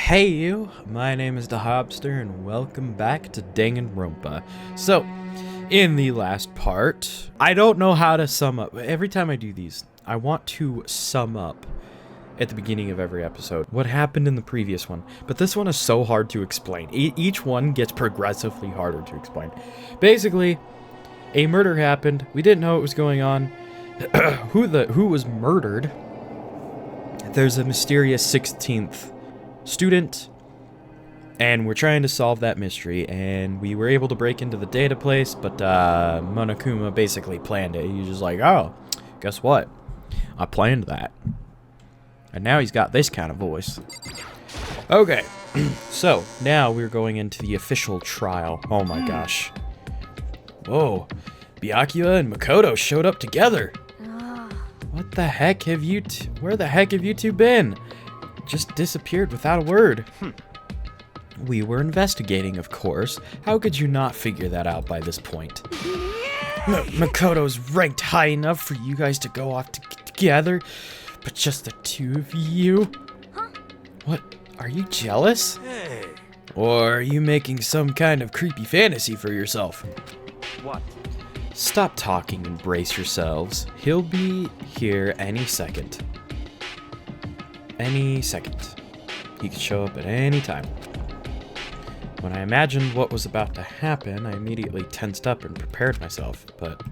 Hey you, my name is the Hobster and welcome back to Danganronpa. So, in the last part, I don't know how to sum up. Every time I do these, I want to sum up at the beginning of every episode what happened in the previous one. But this one is so hard to explain. Each one gets progressively harder to explain. Basically, a murder happened. We didn't know what was going on. Who was murdered? There's a mysterious 16th student, and we're trying to solve that mystery, and we were able to break into the data place, but Monokuma basically planned it. He was just like, oh, guess what? I planned that. And now he's got this kind of voice. Okay, so now we're going into the official trial. Oh my gosh. Whoa, Byakuya and Makoto showed up together. What the heck have you where the heck have you two been? Just disappeared without a word. We were investigating, of course. How could you not figure that out by this point? Makoto's ranked high enough for you guys to go off together, but just the two of you? What? Are you jealous? Hey. Or are you making some kind of creepy fantasy for yourself? What? Stop talking and brace yourselves. He'll be here any second. Any second. He could show up at any time. When I imagined what was about to happen, I immediately tensed up and prepared myself, but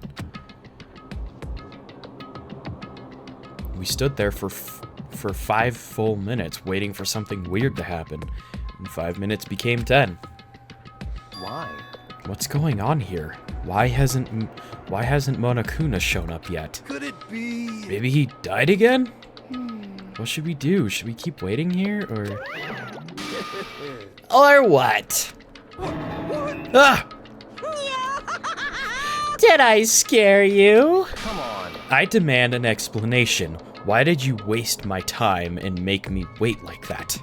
we stood there for 5 full minutes waiting for something weird to happen, and 5 minutes became 10. Why? What's going on here? Why hasn't Monokuma shown up yet? Could it be? Maybe he died again? What should we do? Should we keep waiting here, or... Or what? Ah! Did I scare you? Come on. I demand an explanation. Why did you waste my time and make me wait like that?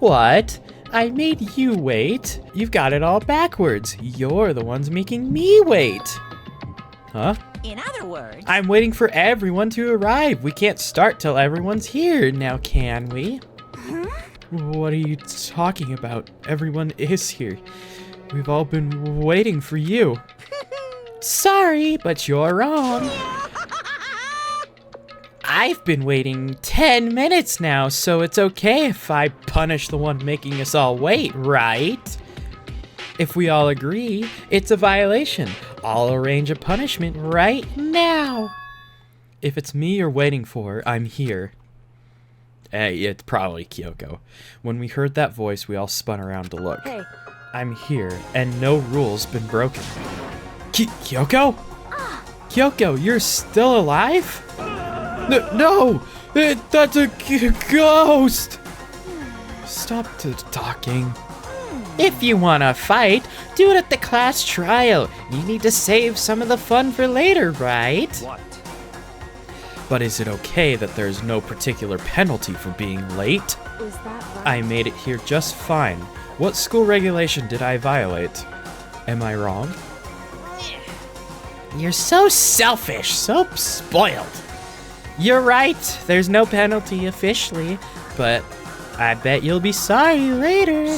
What? I made you wait? You've got it all backwards. You're the ones making me wait. Huh? In other words, I'm waiting for everyone to arrive. We can't start till everyone's here now, can we? What are you talking about? Everyone is here. We've all been waiting for you. Sorry, but you're wrong. I've been waiting 10 minutes now, so it's okay if I punish the one making us all wait, right? If we all agree, it's a violation. I'll arrange a punishment right now. If it's me you're waiting for, I'm here. It's probably Kyoko. When we heard that voice, we all spun around to look. Hey. I'm here, and no rule's been broken. Kyoko? Kyoko, you're still alive? No! That's a ghost! Stop talking. If you want to fight, do it at the class trial. You need to save some of the fun for later, right? What? But is it okay that there's no particular penalty for being late? is that right? I made it here just fine. What school regulation did I violate? Am I wrong? You're so selfish, so spoiled. You're right, there's no penalty officially, but I bet you'll be sorry later.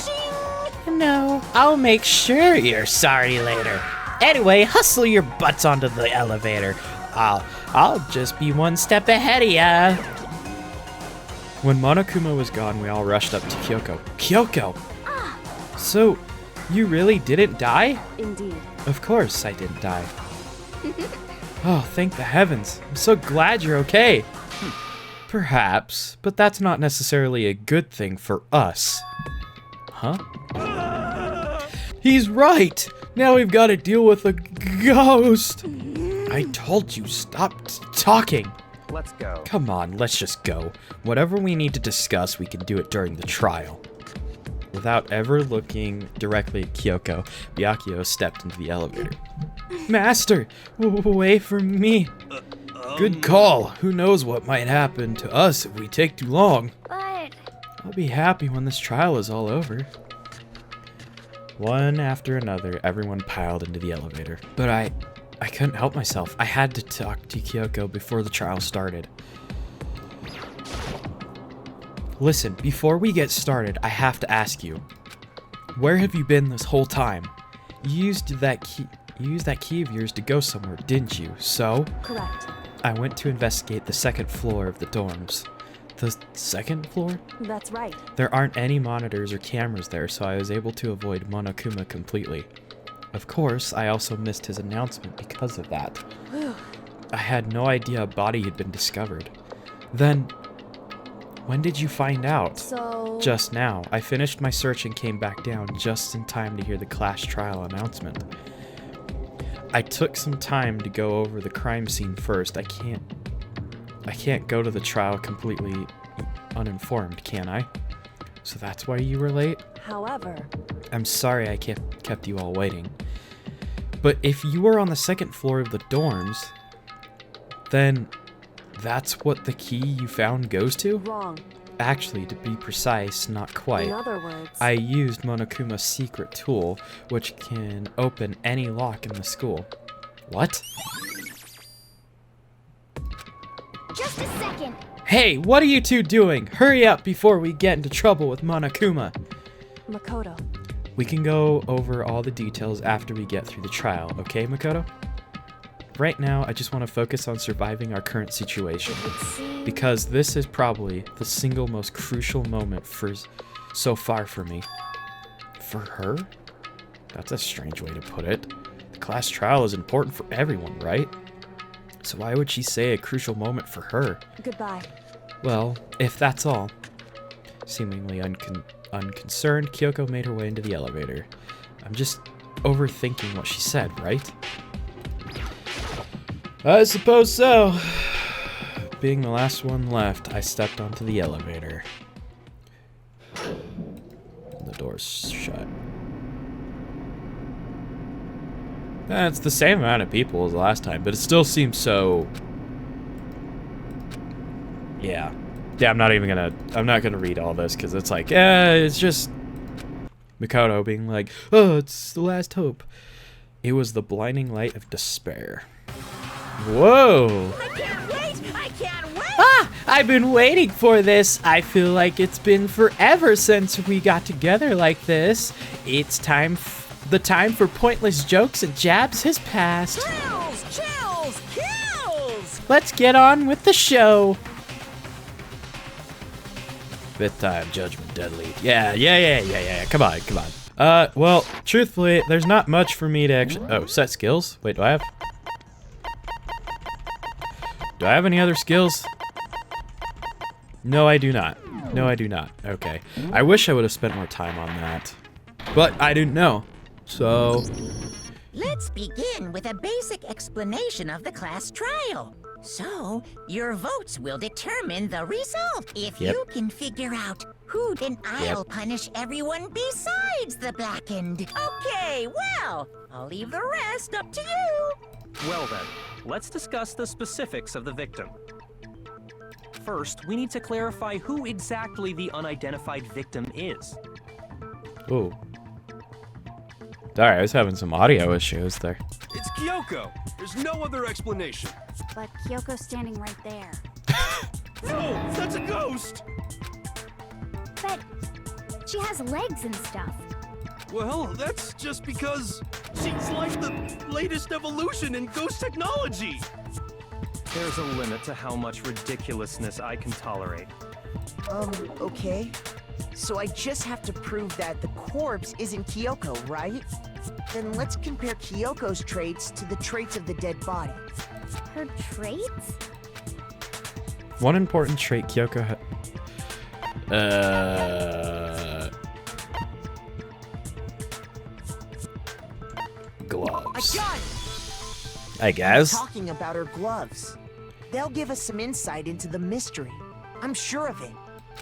No, I'll make sure you're sorry later. Anyway, hustle your butts onto the elevator. I'll just be one step ahead of ya. When Monokuma was gone, we all rushed up to Kyoko. Kyoko! So, you really didn't die? Indeed. Of course I didn't die. Oh, thank the heavens. I'm so glad you're okay. Perhaps, but that's not necessarily a good thing for us. Huh? He's right! Now we've got to deal with a ghost! I told you, stop talking. Let's go. Come on, let's just go. Whatever we need to discuss, we can do it during the trial. Without ever looking directly at Kyoko, Byakuya stepped into the elevator. Master, wait for me. Good call. Who knows what might happen to us if we take too long. But I'll be happy when this trial is all over. One after another, everyone piled into the elevator. But I couldn't help myself. I had to talk to Kyoko before the trial started. Listen, before we get started, I have to ask you. Where have you been this whole time? You used that key of yours to go somewhere, didn't you? So? Correct. I went to investigate the second floor of the dorms. The second floor? That's right. There aren't any monitors or cameras there, so I was able to avoid Monokuma completely. Of course, I also missed his announcement because of that. I had no idea a body had been discovered. Then, when did you find out? So... Just now. I finished my search and came back down just in time to hear the class trial announcement. I took some time to go over the crime scene first. I can't go to the trial completely uninformed, can I? So that's why you were late? However... I'm sorry I kept you all waiting. But if you were on the second floor of the dorms, then that's what the key you found goes to? Wrong. Actually, to be precise, not quite. In other words... I used Monokuma's secret tool, which can open any lock in the school. What? Just a second. Hey, what are you two doing? Hurry up before we get into trouble with Monokuma. Makoto. We can go over all the details after we get through the trial, okay, Makoto? Right now, I just want to focus on surviving our current situation, because this is probably the single most crucial moment so far for me. For her? That's a strange way to put it. The class trial is important for everyone, right? So why would she say a crucial moment for her? Goodbye. Well, if that's all. Seemingly unconcerned, Kyoko made her way into the elevator. I'm just overthinking what she said, right? I suppose so. Being the last one left, I stepped onto the elevator. And the door's shut. It's the same amount of people as last time, but it still seems so... Yeah. Yeah, I'm not gonna read all this, because it's like, it's just... Makoto being like, oh, it's the last hope. It was the blinding light of despair. Whoa! I can't wait! I can't wait! Ah! I've been waiting for this! I feel like it's been forever since we got together like this. It's the time for pointless jokes and jabs has passed. Chills! Chills! Kills! Let's get on with the show. Fifth time, judgment deadly. Yeah. Come on. Well, truthfully, there's not much for me to actually... Oh, set skills? Wait, do I have any other skills? No, I do not. Okay. I wish I would have spent more time on that. But I didn't know. So... Let's begin with a basic explanation of the class trial. So, your votes will determine the result. If you can figure out who, then I'll punish everyone besides the blackened. Okay, well, I'll leave the rest up to you. Well then, let's discuss the specifics of the victim. First, we need to clarify who exactly the unidentified victim is. Ooh. Sorry, I was having some audio issues there. It's Kyoko. There's no other explanation. But Kyoko's standing right there. No, that's a ghost! But she has legs and stuff. Well, that's just because she's like the latest evolution in ghost technology. There's a limit to how much ridiculousness I can tolerate. Okay. So I just have to prove that the corpse isn't Kyoko, right? Then let's compare Kyoko's traits to the traits of the dead body. Her traits? One important trait Kyoko gloves. I got it! I guess. Talking about her gloves. They'll give us some insight into the mystery. I'm sure of it.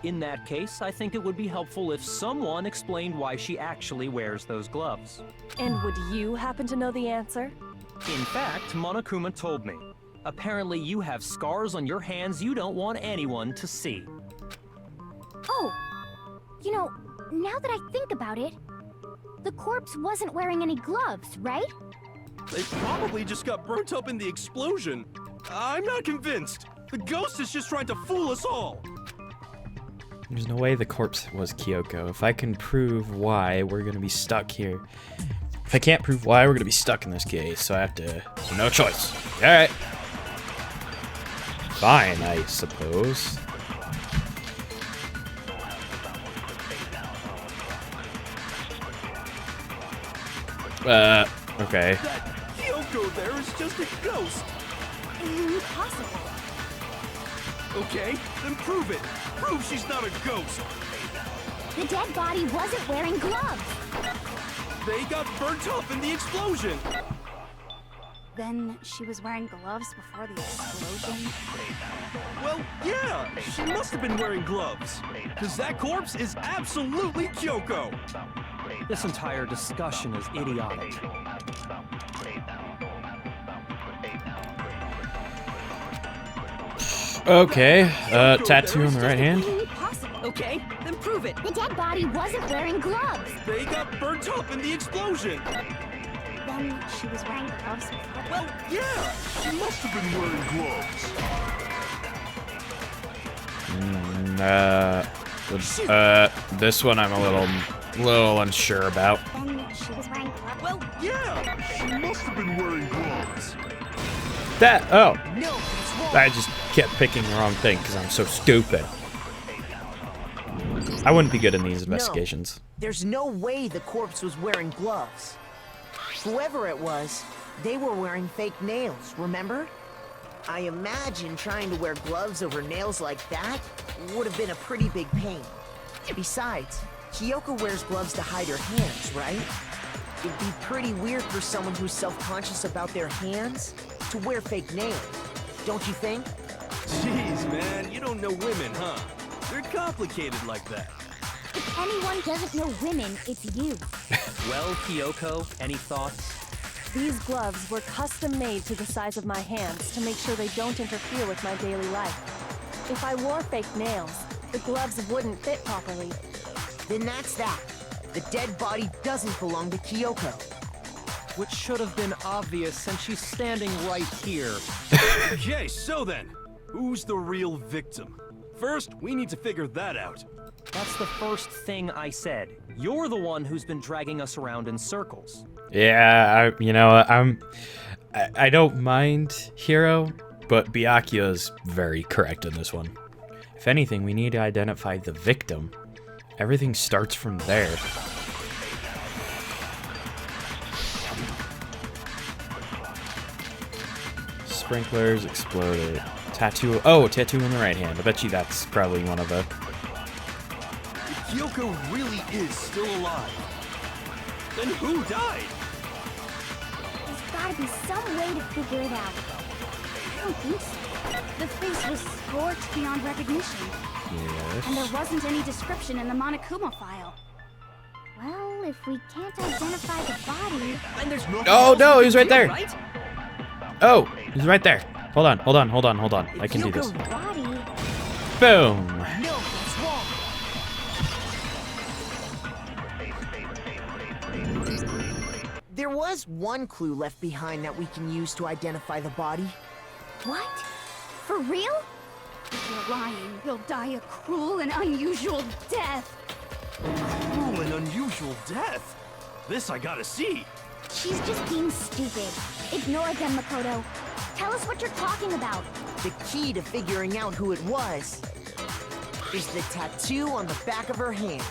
In that case, I think it would be helpful if someone explained why she actually wears those gloves. And would you happen to know the answer? In fact, Monokuma told me. Apparently you have scars on your hands you don't want anyone to see. Oh, you know, now that I think about it, the corpse wasn't wearing any gloves, right? They probably just got burnt up in the explosion. I'm not convinced. The ghost is just trying to fool us all. There's no way the corpse was Kyoko. If I can prove why, we're gonna be stuck here. If I can't prove why, we're gonna be stuck in this case, so I have to... No choice. Alright. Fine, I suppose. Okay. That Kyoko there is just a ghost. Impossible. Okay, then prove it. Prove she's not a ghost. The dead body wasn't wearing gloves. They got burnt up in the explosion. Then she was wearing gloves before the explosion? Well, yeah, she must have been wearing gloves. Because that corpse is absolutely Kyoko. This entire discussion is idiotic. Okay, tattoo on the right hand. Impossible. Okay, then prove it. The dead body wasn't wearing gloves. They got burnt up in the explosion. Then she was wearing gloves before Well, yeah, she must have been wearing gloves. This one I'm a little unsure about. Then she was wearing gloves. Well, yeah, she must have been wearing gloves. Oh, No, it's wrong. I just kept picking the wrong thing because I'm so stupid. I wouldn't be good in these investigations. There's no way the corpse was wearing gloves. Whoever it was, they were wearing fake nails, remember? I imagine trying to wear gloves over nails like that would have been a pretty big pain. Besides, Kyoko wears gloves to hide her hands, right? It'd be pretty weird for someone who's self-conscious about their hands to wear fake nails, don't you think? Jeez, man, you don't know women, huh? They're complicated like that. If anyone doesn't know women, it's you. Well, Kyoko, any thoughts? These gloves were custom made to the size of my hands to make sure they don't interfere with my daily life. If I wore fake nails, the gloves wouldn't fit properly. Then that's that. The dead body doesn't belong to Kyoko. Which should have been obvious since she's standing right here. Okay, so then, who's the real victim? First, we need to figure that out. That's the first thing I said. You're the one who's been dragging us around in circles. Yeah, I don't mind Hiro, but Byakuya's very correct in this one. If anything, we need to identify the victim. Everything starts from there. Sprinklers exploded. Tattoo. Oh, tattoo on the right hand. I bet you that's probably one of the. If Kyoko really is still alive, then who died? There's gotta be some way to figure it out. I don't think so. The face was scorched beyond recognition. Yes. And there wasn't any description in the Monokuma file. Well, if we can't identify the body, And there's no. Oh no, he was right there. Right? Oh, he's right there. Hold on. I can do this. the body, Boom. No, that's wrong. There was one clue left behind that we can use to identify the body. what? For real? If you're lying, you'll die a cruel and unusual death. Cruel and unusual death. This I gotta see. She's just being stupid. Ignore them, Makoto. Tell us what you're talking about. The key to figuring out who it was is the tattoo on the back of her hand.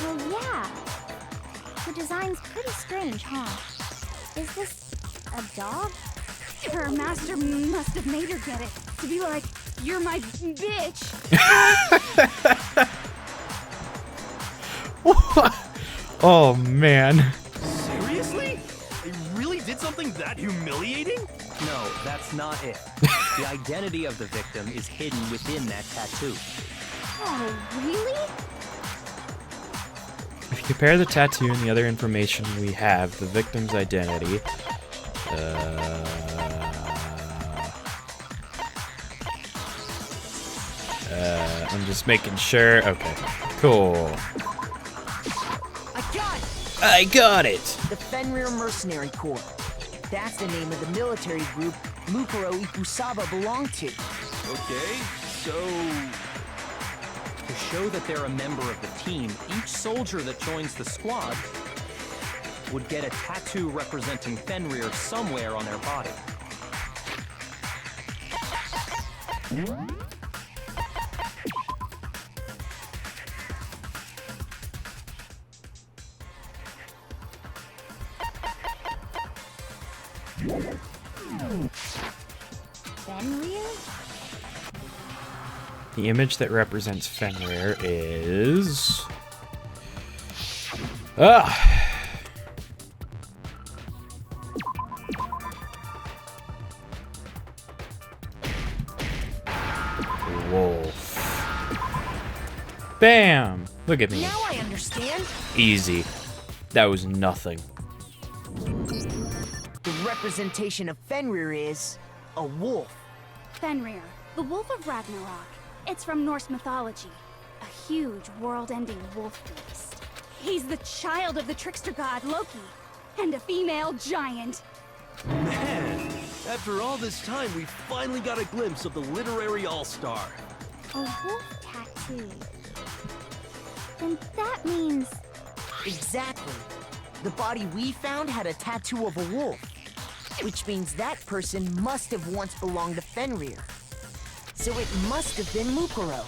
Oh, yeah. The design's pretty strange, huh? Is this a dog? Her master must have made her get it. To be like, you're my bitch. Oh man. Seriously? They really did something that humiliating? No, that's not it. The identity of the victim is hidden within that tattoo. Oh, really? If you compare the tattoo and the other information we have, the victim's identity. I'm just making sure. Okay, cool. I got it! The Fenrir Mercenary Corps. That's the name of the military group Mukuro Ikusaba belonged to. Okay, so To show that they're a member of the team, each soldier that joins the squad would get a tattoo representing Fenrir somewhere on their body. Fenrir? The image that represents Fenrir is... Wolf. Bam! Look at me. Now I understand. Easy. That was nothing. The representation of Fenrir is a wolf. Fenrir, the Wolf of Ragnarok. It's from Norse mythology. A huge, world-ending wolf beast. He's the child of the trickster god Loki, and a female giant. Man, after all this time, we finally got a glimpse of the literary all-star. A wolf tattoo. Then that means... Exactly. The body we found had a tattoo of a wolf, which means that person must have once belonged to Fenrir. So it must have been Mukuro.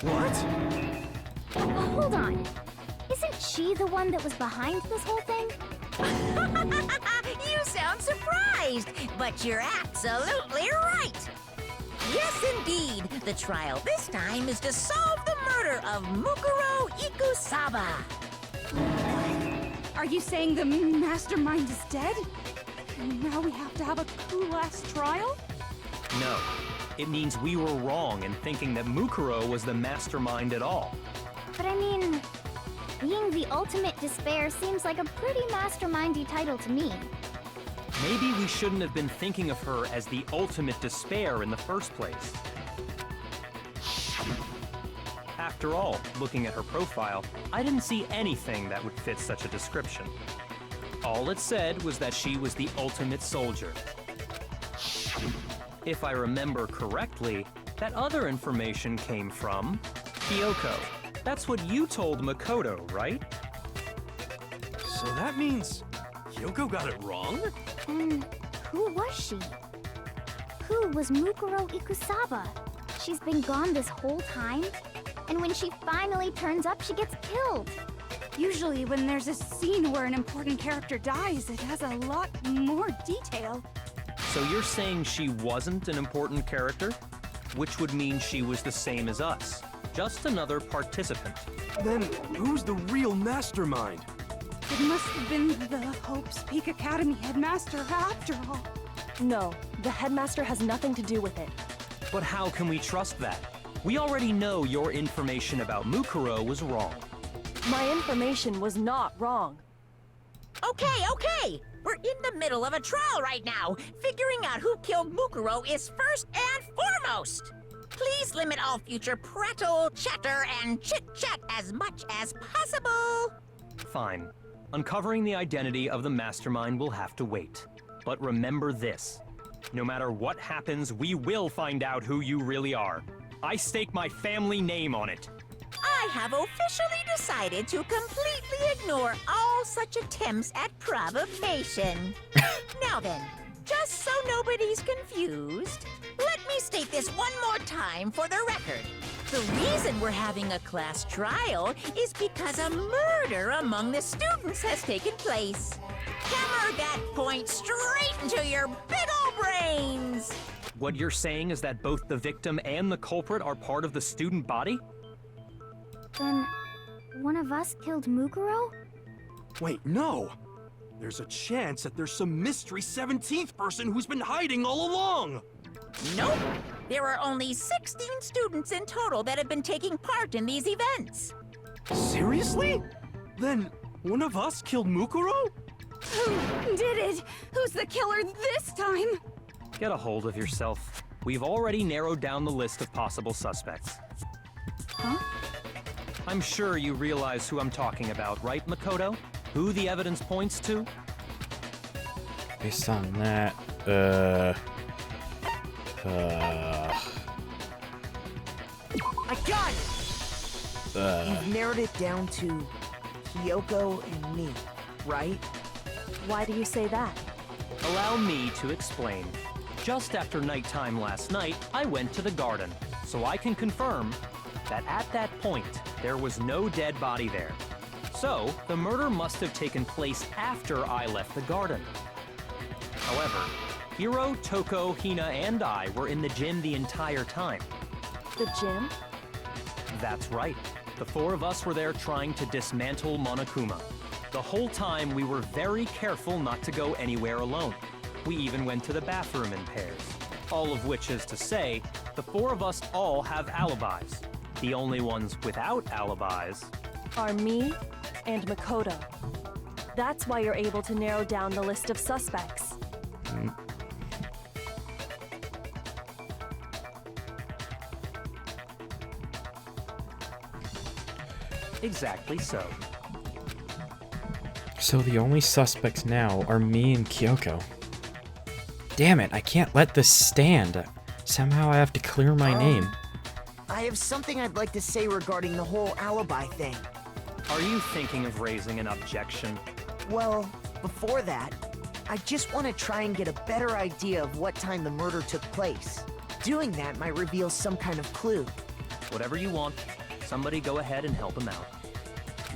What? Hold on. Isn't she the one that was behind this whole thing? You sound surprised, but you're absolutely right. Yes, indeed. The trial this time is to solve the murder of Mukuro Ikusaba. Are you saying the mastermind is dead? And now we have to have a cool-ass trial? No. It means we were wrong in thinking that Mukuro was the mastermind at all. But I mean, being the ultimate despair seems like a pretty mastermindy title to me. Maybe we shouldn't have been thinking of her as the ultimate despair in the first place. After all, looking at her profile, I didn't see anything that would fit such a description. All it said was that she was the ultimate soldier. If I remember correctly, that other information came from Kyoko. That's what you told Makoto, right? So that means Kyoko got it wrong? And who was she? Who was Mukuro Ikusaba? She's been gone this whole time? And when she finally turns up, she gets killed. Usually when there's a scene where an important character dies, it has a lot more detail. So you're saying she wasn't an important character? Which would mean she was the same as us. Just another participant. Then who's the real mastermind? It must have been the Hope's Peak Academy headmaster after all. No, the headmaster has nothing to do with it. But how can we trust that? We already know your information about Mukuro was wrong. My information was not wrong. Okay. We're in the middle of a trial right now. Figuring out who killed Mukuro is first and foremost. Please limit all future prattle, chatter, and chit-chat as much as possible. Fine. Uncovering the identity of the mastermind will have to wait. But remember this. No matter what happens, we will find out who you really are. I stake my family name on it. I have officially decided to completely ignore all such attempts at provocation. Now then, just so nobody's confused, let me state this one more time for the record. The reason we're having a class trial is because a murder among the students has taken place. Hammer that point straight into your big ol' brains! What you're saying is that both the victim and the culprit are part of the student body? Then, one of us killed Mukuro? Wait, no! There's a chance that there's some mystery 17th person who's been hiding all along! Nope! There are only 16 students in total that have been taking part in these events. Seriously? Then one of us killed Mukuro? Who did it? Who's the killer this time? Get a hold of yourself. We've already narrowed down the list of possible suspects. Huh? I'm sure you realize who I'm talking about, right, Makoto? Who the evidence points to? Based on that, I got it! You've narrowed it down to Kyoko and me, right? Why do you say that? Allow me to explain. Just after nighttime last night, I went to the garden, so I can confirm that at that point, there was no dead body there. So, the murder must have taken place after I left the garden. However, Hiro, Toko, Hina, and I were in the gym the entire time. The gym? That's right. The four of us were there trying to dismantle Monokuma. The whole time we were very careful not to go anywhere alone. We even went to the bathroom in pairs. All of which is to say, the four of us all have alibis. The only ones without alibis Are me and Makoto. That's why you're able to narrow down the list of suspects. Exactly so. So the only suspects now are me and Kyoko. Damn it, I can't let this stand. Somehow I have to clear my name. I have something I'd like to say regarding the whole alibi thing. Are you thinking of raising an objection? Well, before that, I just want to try and get a better idea of what time the murder took place. Doing that might reveal some kind of clue. Whatever you want. Somebody go ahead and help him out.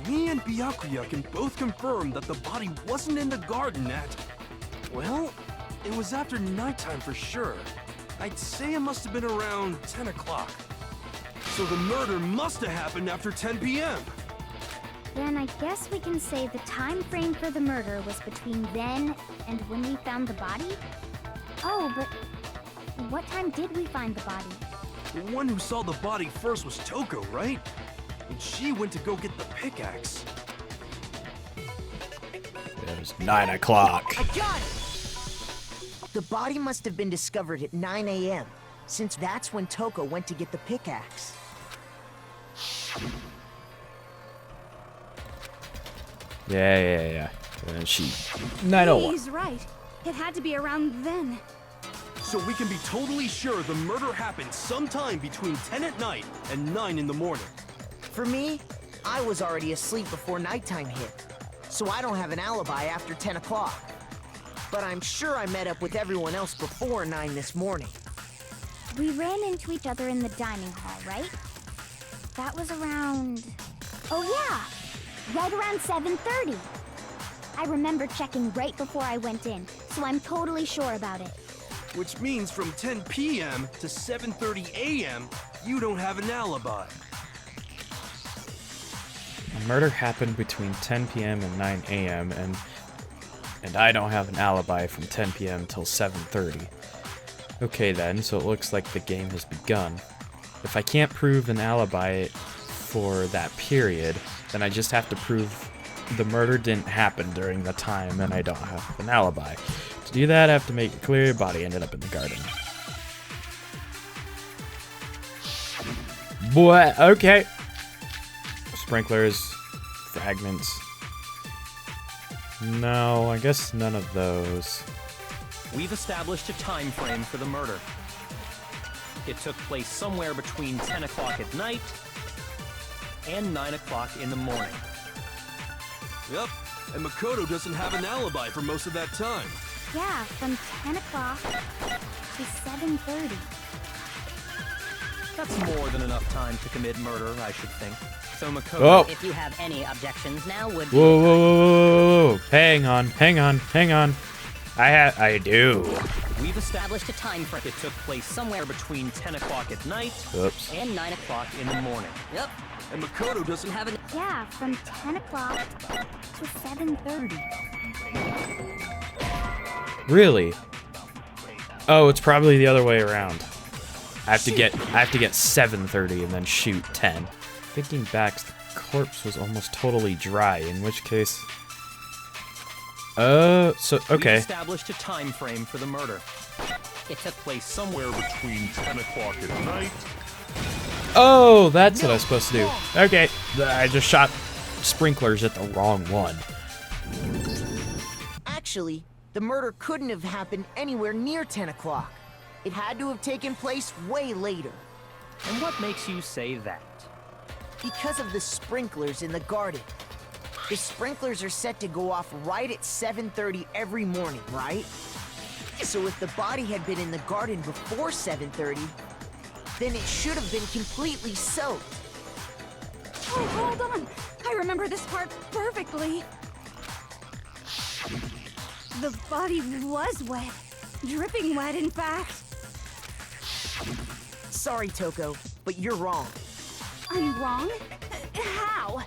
Me and Byakuya can both confirm that the body wasn't in the garden at... Well, it was after nighttime for sure. I'd say it must have been around 10 o'clock. So the murder must have happened after 10 p.m. Then I guess we can say the time frame for the murder was between then and when we found the body? Oh, but what time did we find the body? The one who saw the body first was Toko, right? And she went to go get the pickaxe. It was 9 o'clock. I got it! The body must have been discovered at 9 a.m., since that's when Toko went to get the pickaxe. Yeah. And she... 9:01. He's right. It had to be around then. So we can be totally sure the murder happened sometime between 10 at night and 9 in the morning. For me, I was already asleep before nighttime hit, so I don't have an alibi after 10 o'clock. But I'm sure I met up with everyone else before 9 this morning. We ran into each other in the dining hall, right? That was around... Oh yeah! Right around 7:30. I remember checking right before I went in, so I'm totally sure about it. Which means from 10 p.m. to 7:30 a.m., you don't have an alibi. A murder happened between 10 p.m. and 9 a.m. and I don't have an alibi from 10 p.m. till 7:30. Okay then, so it looks like the game has begun. If I can't prove an alibi for that period, then I just have to prove the murder didn't happen during the time and I don't have an alibi. To do that, I have to make it clear the body ended up in the garden. Boy, okay. Sprinklers, fragments. No, I guess none of those. We've established a time frame for the murder. It took place somewhere between 10 o'clock at night and 9 o'clock in the morning. Yep, and Makoto doesn't have an alibi for most of that time. Yeah, from 10 o'clock to 7:30. That's more than enough time to commit murder, I should think. So Makoto... Oh! If you have any objections now would be... Whoa. Hang on. I do. We've established a time frame. It took place somewhere between 10 o'clock at night Oops. and 9 o'clock in the morning. Yep. And Makoto doesn't have an... Yeah, from 10 o'clock to 7:30. Really? Oh, it's probably the other way around. I have to get 7:30 and then shoot 10. Thinking back, the corpse was almost totally dry, in which case... so, okay. We've established a time frame for the murder. It took place somewhere between 10 o'clock at night. Oh, that's what I was supposed to do. Okay, I just shot sprinklers at the wrong one. Actually, the murder couldn't have happened anywhere near 10 o'clock. It had to have taken place way later. And what makes you say that? Because of the sprinklers in the garden. The sprinklers are set to go off right at 7:30 every morning, right? So if the body had been in the garden before 7:30, then it should have been completely soaked. Oh, hold on. I remember this part perfectly. The body was wet. Dripping wet, in fact. Sorry, Toko, but you're wrong. I'm wrong? How?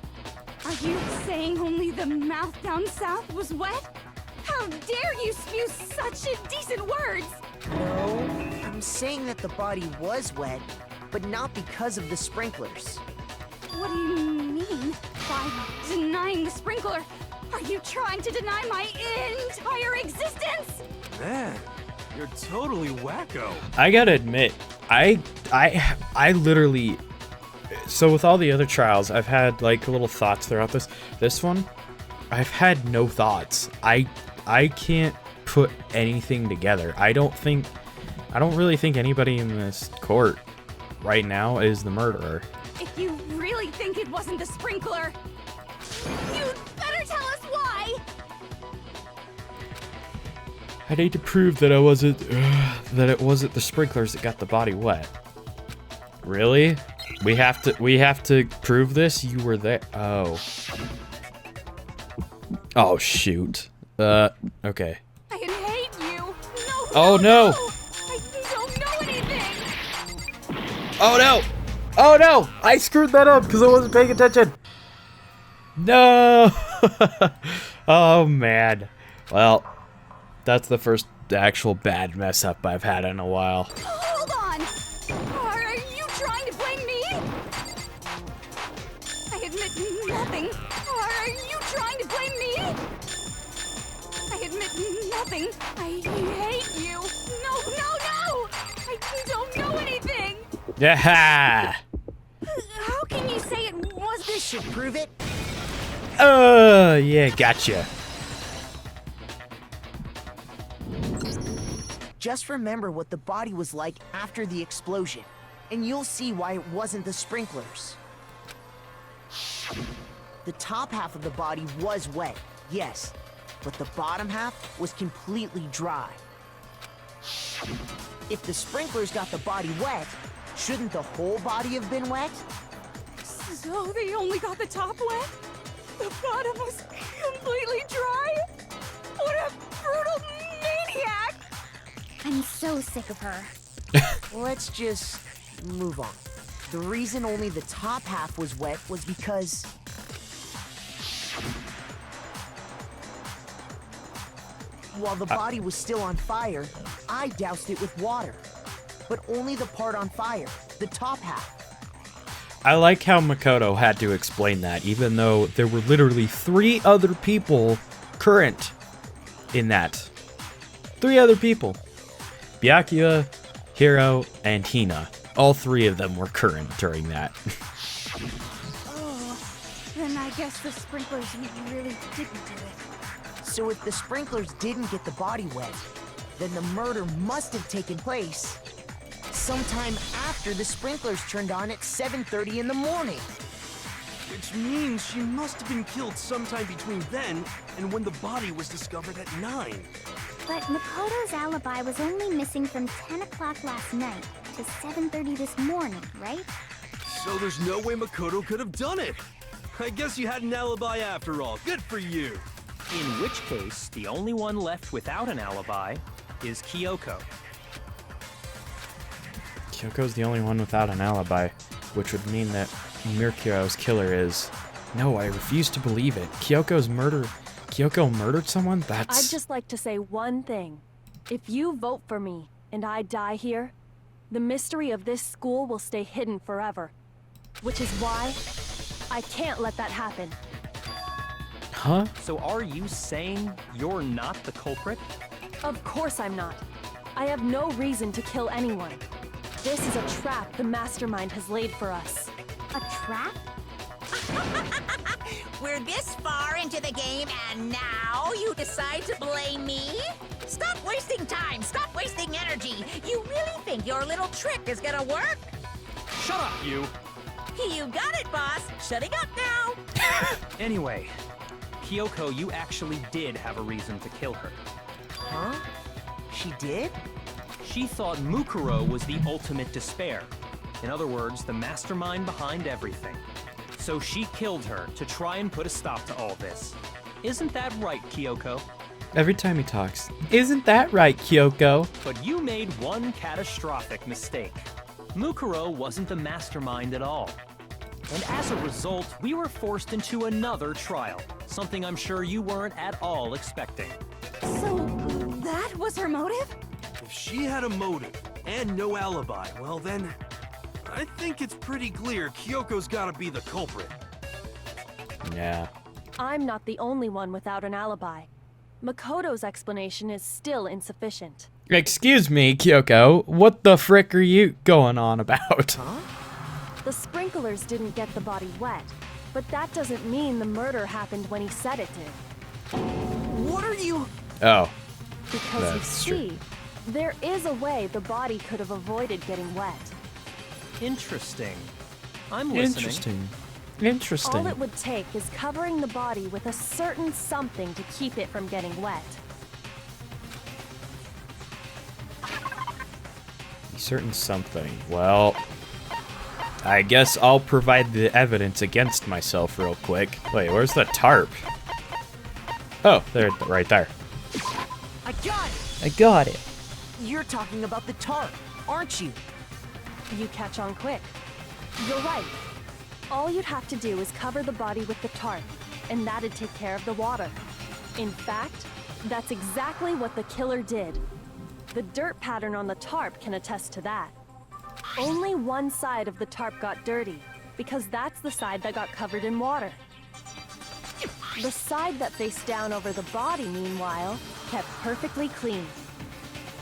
Are you saying only the mouth down south was wet? How dare you spew such indecent words! No, I'm saying that the body was wet, but not because of the sprinklers. What do you mean? By denying the sprinkler, are you trying to deny my entire existence? Man, you're totally wacko. I gotta admit, I literally. So with all the other trials, I've had like little thoughts throughout this. This one, I've had no thoughts. I can't put anything together. I don't really think anybody in this court right now is the murderer. If you really think it wasn't the sprinkler, you'd better tell us why! I need to prove that it wasn't the sprinklers that got the body wet. Really? We have to prove this? You were there. Oh. Oh shoot. Okay. I hate you! No! Oh no! I don't know anything! Oh no! Oh no! I screwed that up because I wasn't paying attention. No! Oh man. Well, that's the first actual bad mess up I've had in a while. Hold on! Are you trying to blame me? I admit nothing. Are you trying to blame me? I admit nothing. I hate you. No! I don't know anything! Yeah! How can you say it was This should prove it. Yeah, gotcha. Just remember what the body was like after the explosion, and you'll see why it wasn't the sprinklers. The top half of the body was wet, yes, but the bottom half was completely dry. If the sprinklers got the body wet, shouldn't the whole body have been wet? So they only got the top wet? The bottom was completely dry? What a brutal maniac! I'm so sick of her. Let's just move on. The reason only the top half was wet was because... while the body was still on fire, I doused it with water. But only the part on fire, the top half. I like how Makoto had to explain that, even though there were literally 3 other people current in that. 3 other people. Byakuya, Hiro, and Hina. All 3 of them were current during that. Oh, then I guess the sprinklers really didn't do it. So if the sprinklers didn't get the body wet, then the murder must have taken place sometime after the sprinklers turned on at 7:30 in the morning. Which means she must have been killed sometime between then and when the body was discovered at 9. But Makoto's alibi was only missing from 10 o'clock last night to 7:30 this morning, right? So there's no way Makoto could have done it. I guess you had an alibi after all. Good for you. In which case, the only one left without an alibi is Kyoko. Kyoko's the only one without an alibi, which would mean that Mercurio's killer is... No, I refuse to believe it. Kyoko murdered someone? That's... I'd just like to say one thing. If you vote for me, and I die here, the mystery of this school will stay hidden forever. Which is why I can't let that happen. Huh? So are you saying you're not the culprit? Of course I'm not. I have no reason to kill anyone. This is a trap the mastermind has laid for us. A trap? We're this far into the game, and now you decide to blame me? Stop wasting time! Stop wasting energy! You really think your little trick is gonna work? Shut up, you! You got it, boss. Shutting up now. Anyway, Kyoko, you actually did have a reason to kill her. Huh? She did? She thought Mukuro was the ultimate despair. In other words, the mastermind behind everything. So she killed her to try and put a stop to all this. Isn't that right, Kyoko? Every time he talks. Isn't that right, Kyoko? But you made one catastrophic mistake. Mukuro wasn't the mastermind at all. And as a result, we were forced into another trial, something I'm sure you weren't at all expecting. So, that was her motive? If she had a motive and no alibi, well then, I think it's pretty clear Kyoko's gotta be the culprit. Yeah. I'm not the only one without an alibi. Makoto's explanation is still insufficient. Excuse me, Kyoko. What the frick are you going on about? Huh? The sprinklers didn't get the body wet, but that doesn't mean the murder happened when he said it did. What are you... Oh. Because That's you true. see, there is a way the body could have avoided getting wet. Interesting. I'm listening. Interesting. Interesting. All it would take is covering the body with a certain something to keep it from getting wet. Certain something. Well, I guess I'll provide the evidence against myself real quick. Wait, where's the tarp? Oh, there, right there. I got it! I got it. You're talking about the tarp, aren't you? You catch on quick. You're right. All you'd have to do is cover the body with the tarp, and that'd take care of the water. In fact, that's exactly what the killer did. The dirt pattern on the tarp can attest to that. Only one side of the tarp got dirty, because that's the side that got covered in water. The side that faced down over the body, meanwhile, kept perfectly clean.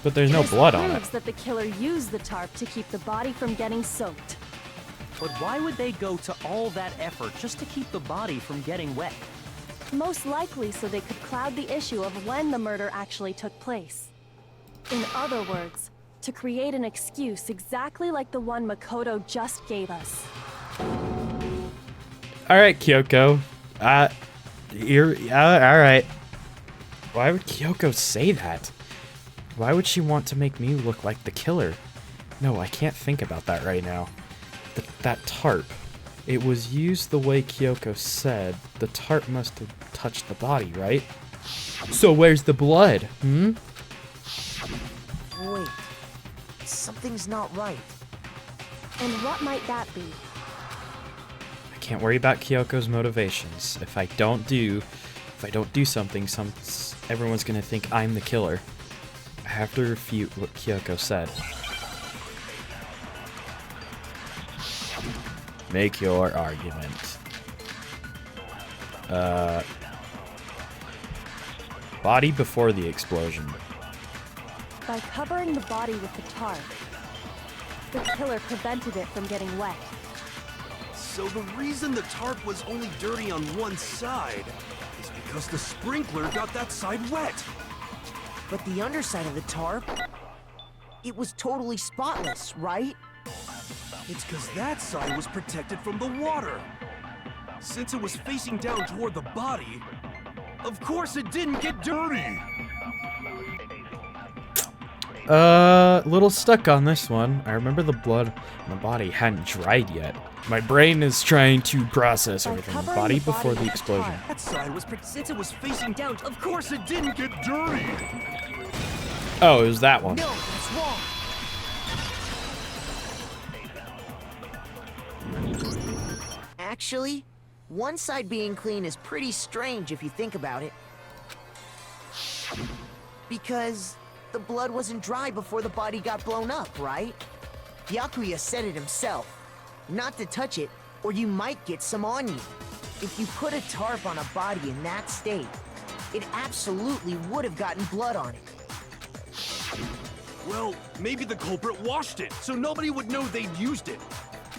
But there's no blood on it. This proves that the killer used the tarp to keep the body from getting soaked. But why would they go to all that effort just to keep the body from getting wet? Most likely so they could cloud the issue of when the murder actually took place. In other words, to create an excuse exactly like the one Makoto just gave us. Alright, Kyoko. Alright. Why would Kyoko say that? Why would she want to make me look like the killer? No, I can't think about that right now. That tarp. It was used the way Kyoko said. The tarp must have touched the body, right? So where's the blood? Hmm? Wait. Something's not right. And what might that be? I can't worry about Kyoko's motivations. If I don't do something, everyone's gonna think I'm the killer. I have to refute what Kyoko said. Make your argument. Body before the explosion. By covering the body with the tarp, the killer prevented it from getting wet. So the reason the tarp was only dirty on one side is because the sprinkler got that side wet. But the underside of the tarp, it was totally spotless, right? It's because that side was protected from the water. Since it was facing down toward the body, of course it didn't get dirty. Little stuck on this one. I remember the blood on the body hadn't dried yet. My brain is trying to process everything. covering Body the before body the with the explosion. tarp. That side was since it was facing down, of course it didn't get dirty. Oh, it was that one. No, that's wrong. Actually, one side being clean is pretty strange if you think about it. Because the blood wasn't dry before the body got blown up, right? Byakuya said it himself. Not to touch it, or you might get some on you. If you put a tarp on a body in that state, it absolutely would have gotten blood on it. Well, maybe the culprit washed it, so nobody would know they'd used it.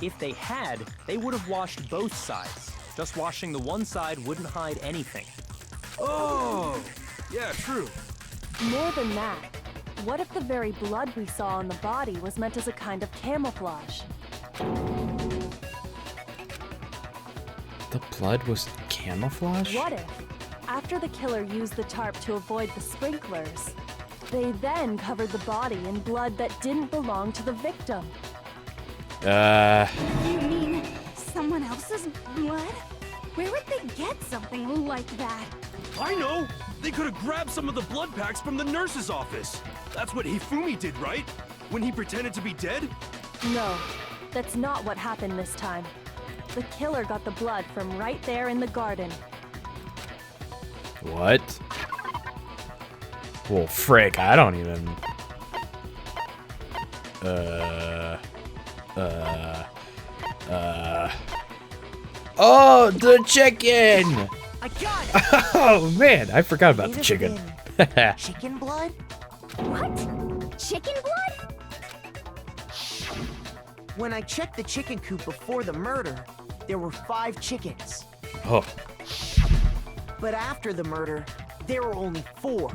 If they had, they would have washed both sides. Just washing the one side wouldn't hide anything. Oh, yeah, true. More than that, what if the very blood we saw on the body was meant as a kind of camouflage? blood was camouflage? What if, after the killer used the tarp to avoid the sprinklers, they then covered the body in blood that didn't belong to the victim? You mean someone else's blood? Where would they get something like that? I know! They could have grabbed some of the blood packs from the nurse's office. That's what Hifumi did, right? When he pretended to be dead? No, that's not what happened this time. The killer got the blood from right there in the garden. What? Well, frick, I don't even... Oh, the chicken! I got it! Oh, man, I forgot about the May chicken. have been chicken blood? What? Chicken blood? When I checked the chicken coop before the murder, there were 5 chickens. Oh, But after the murder, there were only 4.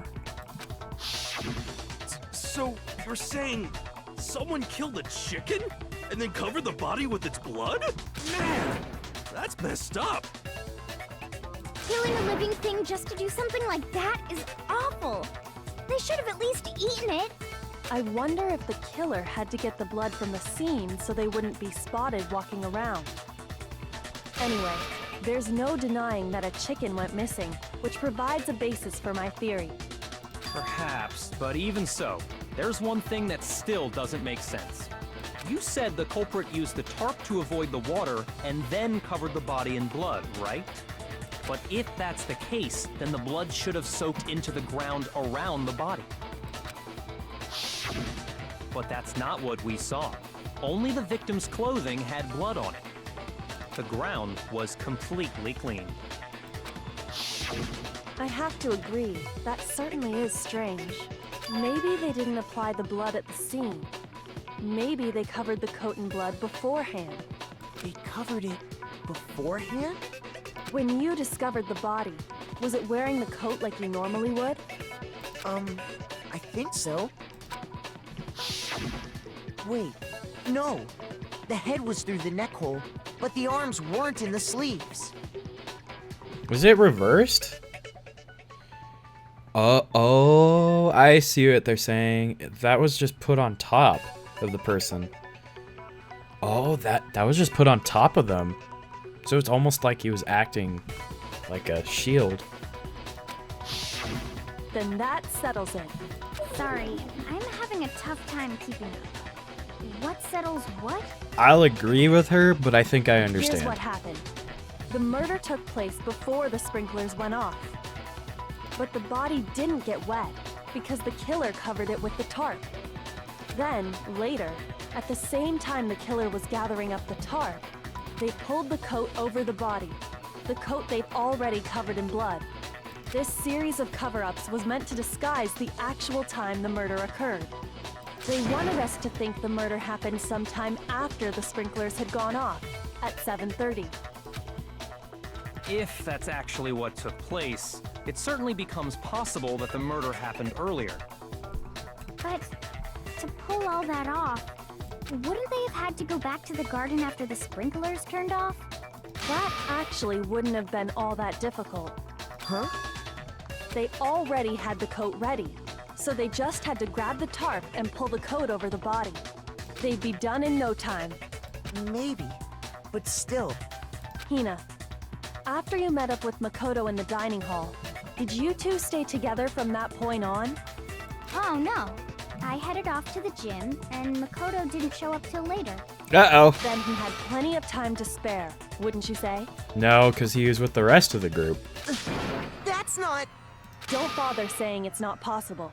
So, you're saying someone killed a chicken and then covered the body with its blood? Man, that's messed up. Killing a living thing just to do something like that is awful. They should have at least eaten it. I wonder if the killer had to get the blood from the scene so they wouldn't be spotted walking around. Anyway, there's no denying that a chicken went missing, which provides a basis for my theory. Perhaps, but even so, there's one thing that still doesn't make sense. You said the culprit used the tarp to avoid the water and then covered the body in blood, right? But if that's the case, then the blood should have soaked into the ground around the body. But that's not what we saw. Only the victim's clothing had blood on it. The ground was completely clean. I have to agree, that certainly is strange. Maybe they didn't apply the blood at the scene. Maybe they covered the coat in blood beforehand. They covered it beforehand? When you discovered the body, was it wearing the coat like you normally would? I think so. Wait, no. The head was through the neck hole, but the arms weren't in the sleeves. was it reversed? Oh, I see what they're saying. That was just put on top of the person. Oh, that was just put on top of them. So it's almost like he was acting like a shield. Then that settles it. Sorry, I'm having a tough time keeping up. What settles what? I'll agree with her, but I think I Here's understand. what happened. The murder took place before the sprinklers went off. But the body didn't get wet because the killer covered it with the tarp. Then, later, at the same time the killer was gathering up the tarp, they pulled the coat over the body, the coat they'd already covered in blood. This series of cover-ups was meant to disguise the actual time the murder occurred. They wanted us to think the murder happened sometime after the sprinklers had gone off, at 7:30. If that's actually what took place, it certainly becomes possible that the murder happened earlier. But to pull all that off, wouldn't they have had to go back to the garden after the sprinklers turned off? That actually wouldn't have been all that difficult. Huh? They already had the coat ready, so they just had to grab the tarp and pull the coat over the body. They'd be done in no time. Maybe, but still. Hina, after you met up with Makoto in the dining hall, did you two stay together from that point on? Oh no. I headed off to the gym, and Makoto didn't show up till later. Uh-oh. Then he had plenty of time to spare, wouldn't you say? No, because he was with the rest of the group. That's not... Don't bother saying it's not possible.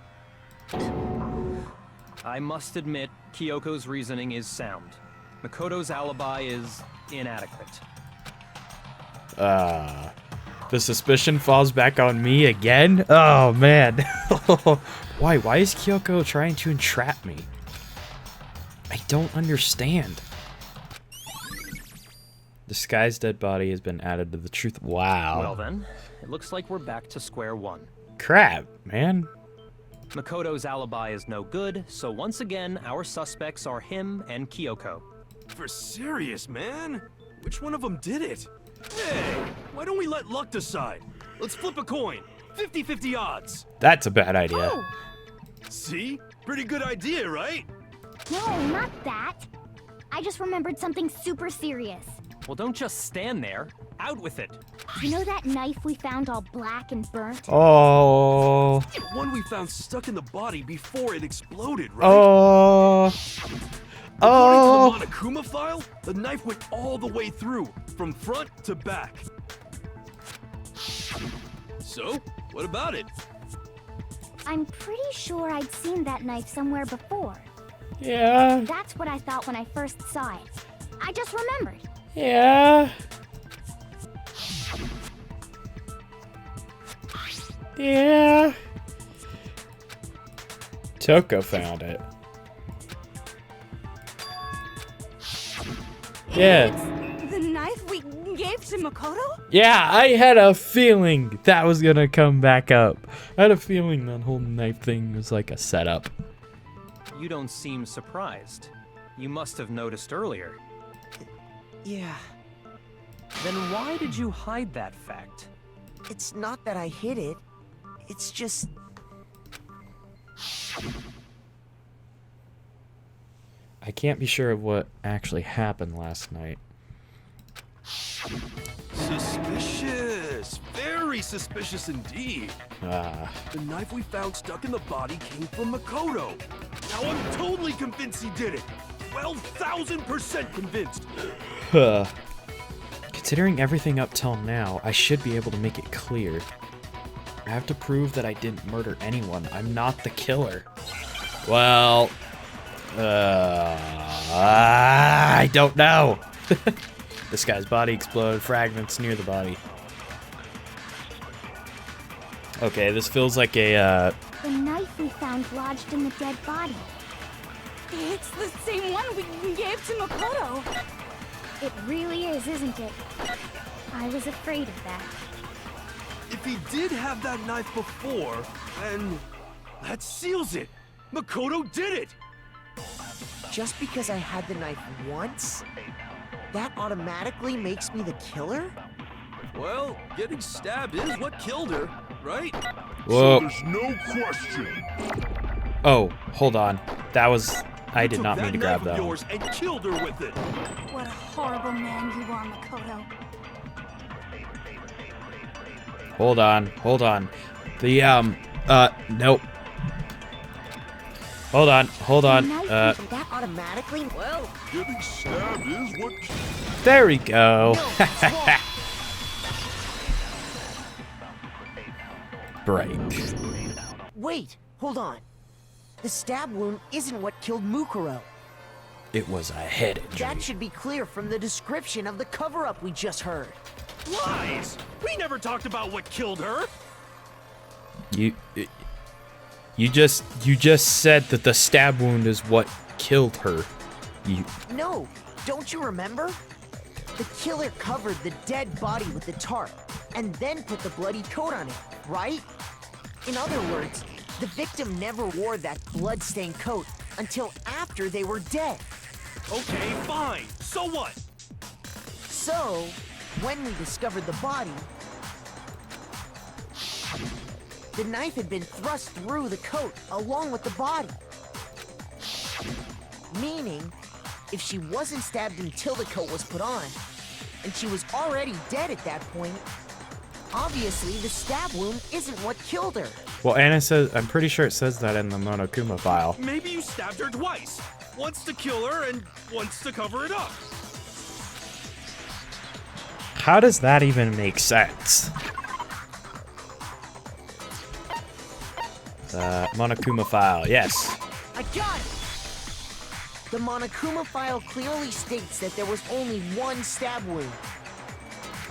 I must admit, Kyoko's reasoning is sound. Makoto's alibi is inadequate. The suspicion falls back on me again? Oh, man. Why? Why is Kyoko trying to entrap me? I don't understand. The Sky's dead body has been added to the truth. Wow. Well then, it looks like we're back to square one. Crap, man. Makoto's alibi is no good, so once again, our suspects are him and Kyoko. For serious, man? Which one of them did it? Hey, why don't we let luck decide? Let's flip a coin. 50-50 odds. That's a bad idea. Oh, See? Pretty good idea, right? no, not that. I just remembered something super serious. Well, don't just stand there. Out with it. You know that knife we found all black and burnt? Oh. The one we found stuck in the body before it exploded, right? Oh. Oh. According to the Monokuma file, the knife went all the way through, from front to back. So, what about it? I'm pretty sure I'd seen that knife somewhere before. Yeah. That's what I thought when I first saw it. I just remembered. Yeah. Yeah. Toko found it. Yeah. It's the knife we gave to Makoto? Yeah, I had a feeling that was gonna come back up. I had a feeling that whole knife thing was like a setup. You don't seem surprised. You must have noticed earlier. Yeah, Then why did you hide that fact? it's not that I hid it. It's just... I can't be sure of what actually happened last night. Suspicious. Very suspicious indeed. Ah. The knife we found stuck in the body came from Makoto. Now I'm totally convinced he did it. 12,000% convinced. Huh. Considering everything up till now, I should be able to make it clear. I have to prove that I didn't murder anyone. I'm not the killer. Well, I don't know. This guy's body exploded, fragments near the body. Okay, this feels like a, The knife we found lodged in the dead body. It's the same one we gave to Makoto. It really is, isn't it? I was afraid of that. If he did have that knife before, then that seals it. Makoto did it. Just because I had the knife once, that automatically makes me the killer? Well, getting stabbed is what killed her, right? whoa. There's no question. Oh, hold on. That was, I did Took not mean to grab knife that of one. yours and killed her with it. What a horrible man you are, Makoto. Hold on. The, nope. Hold on. The knife That automatically... Well, Getting stabbed is what. There we go. no, it's wrong. Break. Wait, hold on. The stab wound isn't what killed Mukuro. It was a head injury. That should be clear from the description of the cover-up we just heard. Lies! We never talked about what killed her. You just said that the stab wound is what killed her. You No, don't you remember? The killer covered the dead body with the tarp, and then put the bloody coat on it, right? In other words, the victim never wore that blood-stained coat until after they were dead. Okay, fine. So what? So, when we discovered the body, the knife had been thrust through the coat along with the body. Meaning, if she wasn't stabbed until the coat was put on, and she was already dead at that point, obviously the stab wound isn't what killed her. Well, Anna says, I'm pretty sure it says that in the Monokuma file. Maybe you stabbed her twice. Once to kill her and once to cover it up. How does that even make sense? Monokuma file, yes. I got it! The Monokuma file clearly states that there was only one stab wound.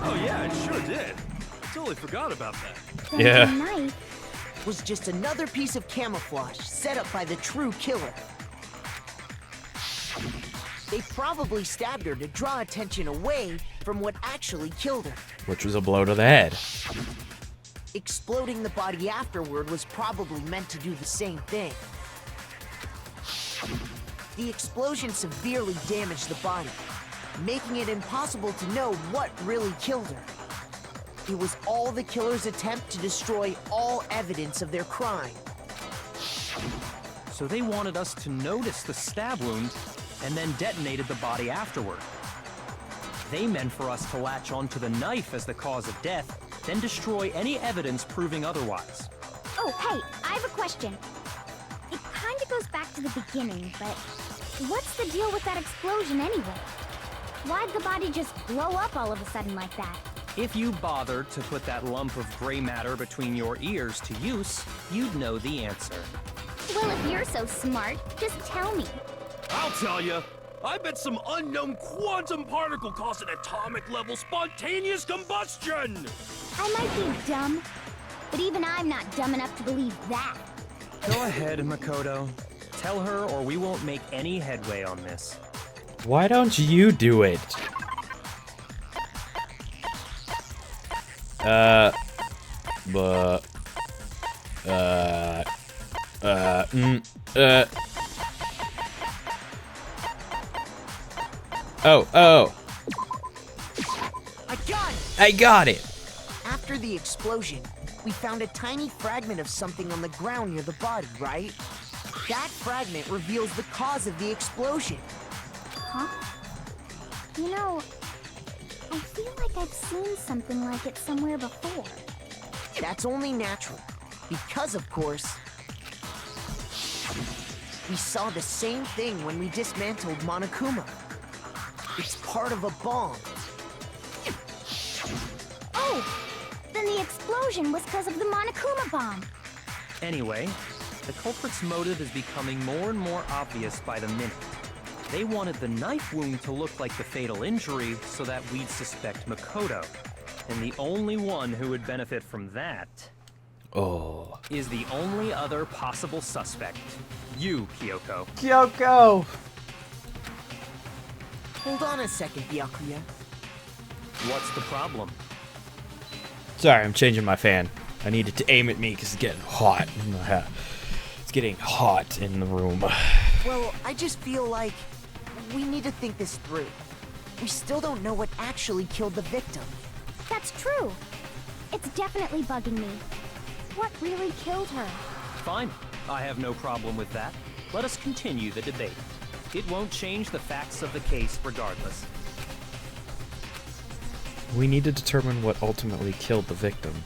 Oh yeah, it sure did. I totally forgot about that. Then Yeah. the knife Was just another piece of camouflage set up by the true killer. They probably stabbed her to draw attention away from what actually killed her. Which was a blow to the head. Exploding the body afterward was probably meant to do the same thing. The explosion severely damaged the body, making it impossible to know what really killed her. It was all the killer's attempt to destroy all evidence of their crime. So they wanted us to notice the stab wound and then detonated the body afterward. They meant for us to latch onto the knife as the cause of death, then destroy any evidence proving otherwise. Oh, hey, I have a question. It kinda goes back to the beginning, but what's the deal with that explosion anyway? Why'd the body just blow up all of a sudden like that? If you bothered to put that lump of gray matter between your ears to use, you'd know the answer. Well, if you're so smart, just tell me. I'll tell you. I bet some unknown quantum particle caused an atomic-level spontaneous combustion! I might be dumb, but even I'm not dumb enough to believe that. Go ahead, Makoto. Tell her or we won't make any headway on this. Why don't you do it? Oh. I got it! After the explosion, we found a tiny fragment of something on the ground near the body, right? That fragment reveals the cause of the explosion. Huh? You know, I feel like I've seen something like it somewhere before. That's only natural, because of course, we saw the same thing when we dismantled Monokuma. It's part of a bomb. Oh! Then the explosion was because of the Monokuma bomb. Anyway, the culprit's motive is becoming more and more obvious by the minute. They wanted the knife wound to look like the fatal injury so that we'd suspect Makoto. And the only one who would benefit from that is the only other possible suspect. You, Kyoko. Kyoko! Hold on a second, Byakuya. What's the problem? Sorry, I'm changing my fan. I needed to aim at me because it's getting hot. It's getting hot in the room. Well, I just feel like we need to think this through. We still don't know what actually killed the victim. That's true. It's definitely bugging me. What really killed her? Fine. I have no problem with that. Let us continue the debate. It won't change the facts of the case regardless. We need to determine what ultimately killed the victim.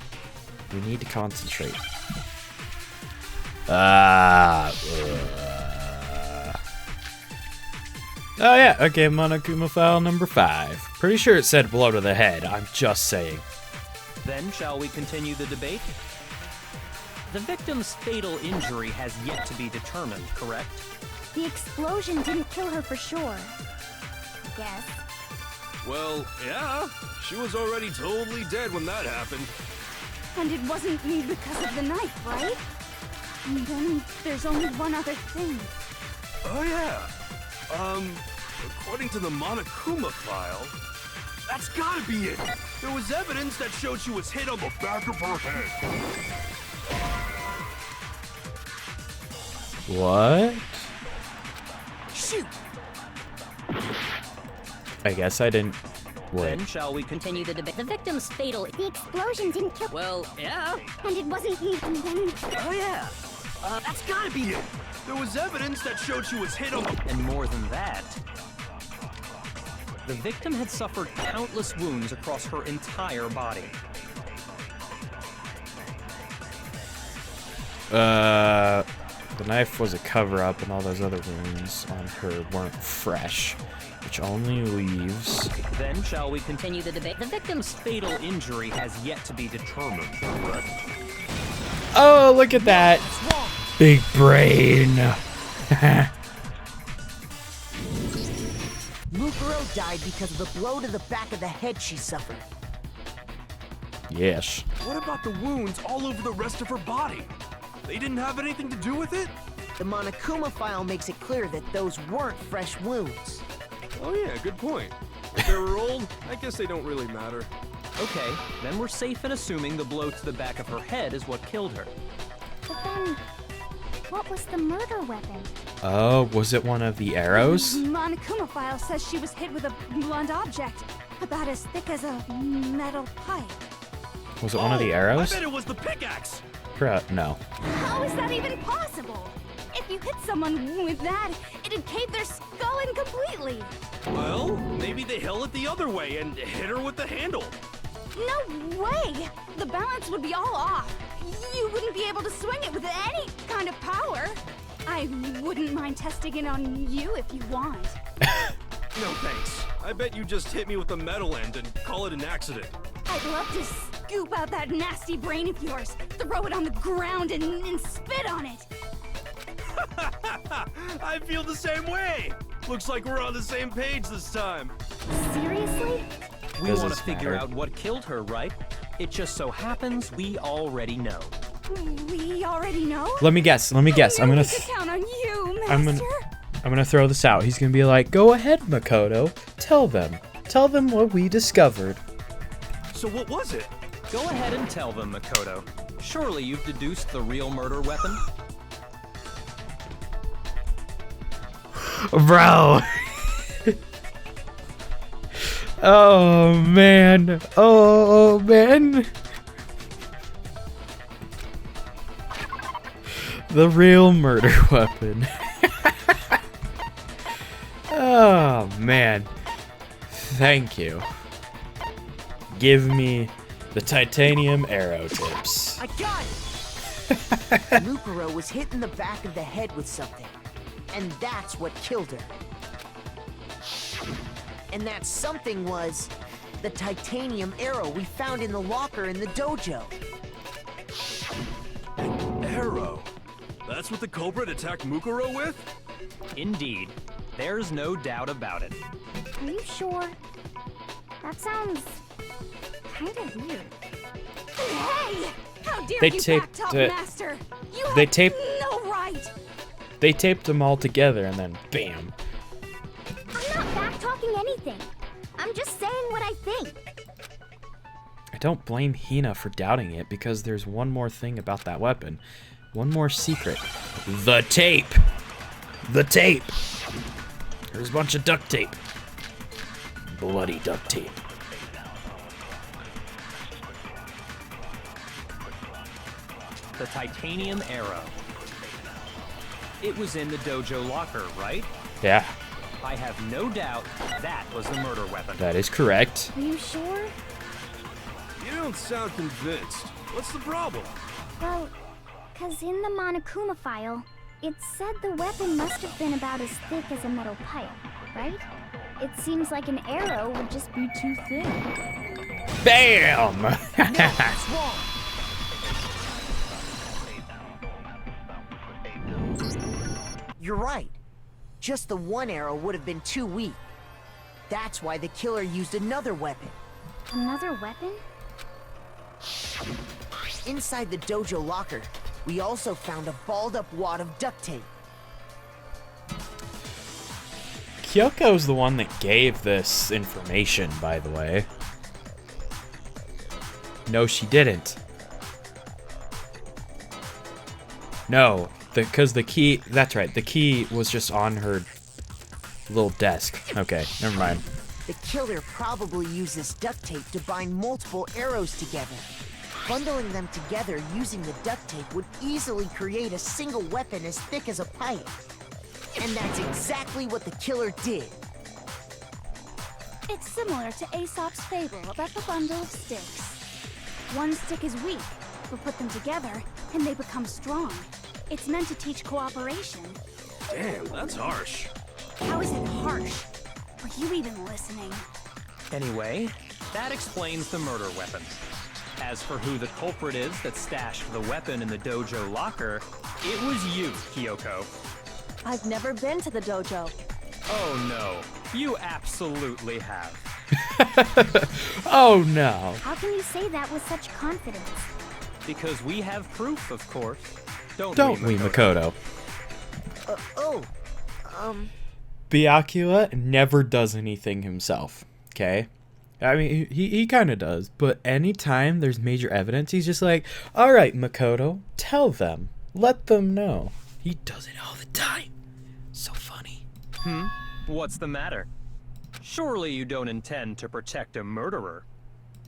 We need to concentrate. Oh yeah, okay, Monokuma file number 5. Pretty sure it said blow to the head, I'm just saying. Then shall we continue the debate? The victim's fatal injury has yet to be determined, correct? The explosion didn't kill her for sure. I guess. Well, yeah. She was already totally dead when that happened. And it wasn't me because of the knife, right? And then there's only one other thing. Oh yeah. According to the Monokuma file, that's gotta be it. There was evidence that showed she was hit on the back of her head. What? Shoot! I guess I didn't... Wait. Then shall we Continue the debate. The victim's fatal. The explosion didn't kill. Well, yeah. And it wasn't me. And then Oh yeah. That's gotta be it. There was evidence that showed she was hit on the... And more than that, the victim had suffered countless wounds across her entire body. The knife was a cover-up and all those other wounds on her weren't fresh, which only leaves... Then shall we Continue the debate. The victim's fatal injury has yet to be determined, correct? Oh, look at that! Big brain! Mukuro died because of the blow to the back of the head she suffered. Yes. What about the wounds all over the rest of her body? They didn't have anything to do with it? The Monokuma file makes it clear that those weren't fresh wounds. Oh yeah, good point. If they were old, I guess they don't really matter. Okay, then we're safe in assuming the blow to the back of her head is what killed her. But then, What was the murder weapon? Oh, was it one of the arrows? Monokuma file says she was hit with a blunt object, about as thick as a metal pipe. Was it one of the arrows? I bet it was the pickaxe! No. How is that even possible? If you hit someone with that, it'd cave their skull in completely. Well, maybe they held it the other way and hit her with the handle. No way! The balance would be all off. You wouldn't be able to swing it with any kind of power. I wouldn't mind testing it on you if you want. No thanks. I bet you just hit me with the metal end and call it an accident. I'd love to scoop out that nasty brain of yours, throw it on the ground, and spit on it. I feel the same way. Looks like we're on the same page this time. Seriously? We Does want this to figure matter? out what killed her, right? It just so happens we already know. We already know? Let me guess. I'm I gonna. really could count on you, I'm Master. gonna throw this out. He's gonna be like, "Go ahead, Makoto. Tell them what we discovered." So what was it? Go ahead and tell them, Makoto. Surely you've deduced the real murder weapon? Bro. Oh man. Oh man. The real murder weapon. Oh man. Thank you. Give me the titanium arrow tips. I got it! Mukuro was hit in the back of the head with something. And that's what killed her. And that something was the titanium arrow we found in the locker in the dojo. Arrow. That's what the culprit attacked Mukuro with? Indeed. There's no doubt about it. Are you sure? That sounds kind of weird. Hey! How dare They you taped backtalk, it- Master? You they have taped- no right! They taped them all together and then bam. I'm not back-talking anything. I'm just saying what I think. I don't blame Hina for doubting it because there's one more thing about that weapon. One more secret. The tape! The tape! There's a bunch of duct tape. Bloody duct tape. The titanium arrow. It was in the dojo locker, right? Yeah, I have no doubt that was the murder weapon. that is correct. Are you sure? You don't sound convinced. What's the problem? Well, 'cause in the Monokuma file, it said the weapon must have been about as thick as a metal pipe, right? It seems like an arrow would just be too thin. BAM! That's wrong. You're right. Just the one arrow would have been too weak. That's why the killer used another weapon. Another weapon? Inside the dojo locker, we also found a balled-up wad of duct tape. Kyoko's the one that gave this information, by the way. No, she didn't. No, because the key, that's right, the key was just on her little desk. Okay, never mind. The killer probably used this duct tape to bind multiple arrows together. Bundling them together using the duct tape would easily create a single weapon as thick as a pipe. And that's exactly what the killer did. It's similar to Aesop's fable about the bundle of sticks. One stick is weak, but put them together, and they become strong. It's meant to teach cooperation. Damn, that's harsh. How is it harsh? Are you even listening? Anyway, that explains the murder weapon. As for who the culprit is that stashed the weapon in the dojo locker, it was you, Kyoko. I've never been to the dojo. Oh no, you absolutely have. Oh no. How can you say that with such confidence? Because we have proof, of course. Don't we, Makoto? Oh, Byakuya never does anything himself, okay? I mean, he kind of does, but anytime there's major evidence, he's just like, all right, Makoto, tell them. Let them know. He does it all the time. So funny. What's the matter? Surely you don't intend to protect a murderer.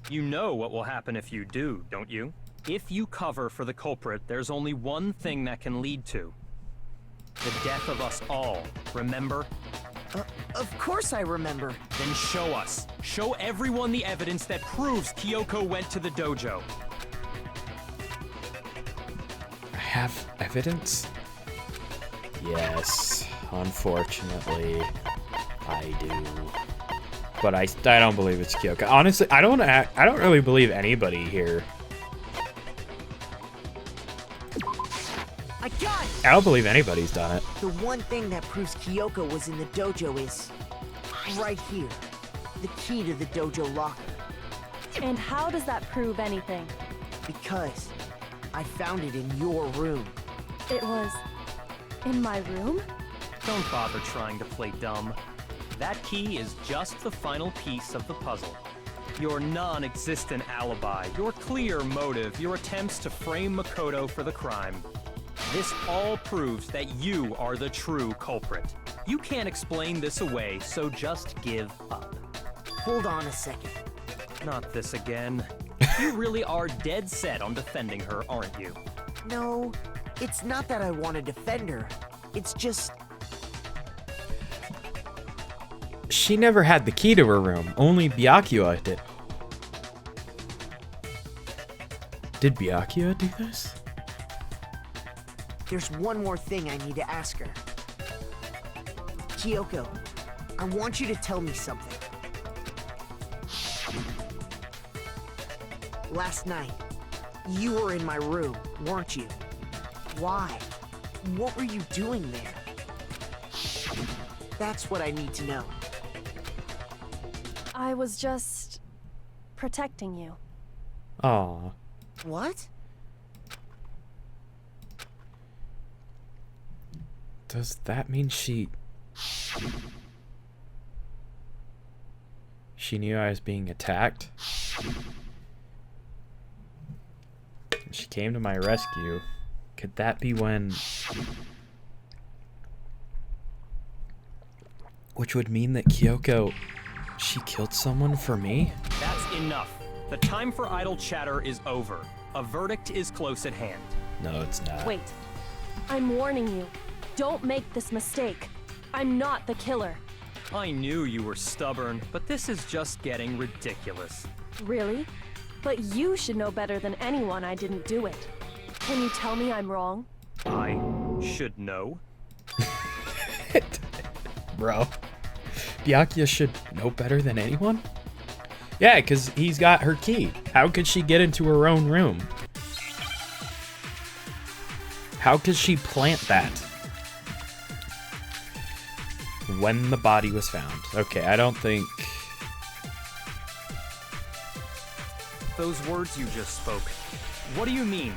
You know what will happen if you do, don't you? If you cover for the culprit, there's only one thing that can lead to the death of us all, remember? Of course I remember. Then show us. Show everyone the evidence that proves Kyoko went to the dojo. I have evidence? Yes, unfortunately, I do. But I don't believe it's Kyoko. Honestly, I don't really believe anybody here. I got it! I don't believe anybody's done it. The one thing that proves Kyoko was in the dojo is right here. The key to the dojo locker. And how does that prove anything? Because I found it in your room. It was in my room? Don't bother trying to play dumb. That key is just the final piece of the puzzle. Your non-existent alibi, your clear motive, your attempts to frame Makoto for the crime. This all proves that you are the true culprit. You can't explain this away, so just give up. Hold on a second. Not this again. You really are dead set on defending her, aren't you? No, it's not that I want to defend her. It's just... She never had the key to her room. Only Byakuya did. Did Byakuya do this? There's one more thing I need to ask her. Kyoko, I want you to tell me something. Last night, you were in my room, weren't you? Why? What were you doing there? That's what I need to know. I was just protecting you. Aw. What? Does that mean she knew I was being attacked? She came to my rescue. Could that be when... Which would mean that Kyoko... She killed someone for me? That's enough. The time for idle chatter is over. A verdict is close at hand. No, it's not. Wait. I'm warning you. Don't make this mistake. I'm not the killer. I knew you were stubborn, but this is just getting ridiculous. Really? But you should know better than anyone I didn't do it. Can you tell me I'm wrong? I should know. Bro. Byakuya should know better than anyone? Yeah, because he's got her key. How could she get into her own room? How could she plant that? When the body was found. Okay, I don't think... Those words you just spoke, what do you mean?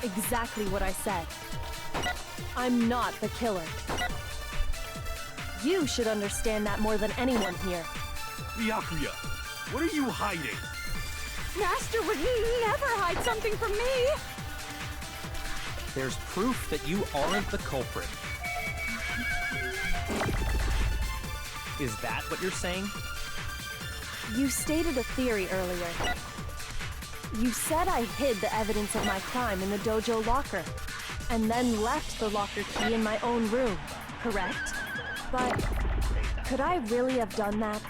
Exactly what I said. I'm not the killer. You should understand that more than anyone here. Byakuya, what are you hiding? Master would never hide something from me! There's proof that you aren't the culprit. Is that what you're saying? You stated a theory earlier. You said I hid the evidence of my crime in the dojo locker, and then left the locker key in my own room, correct? But could I really have done that?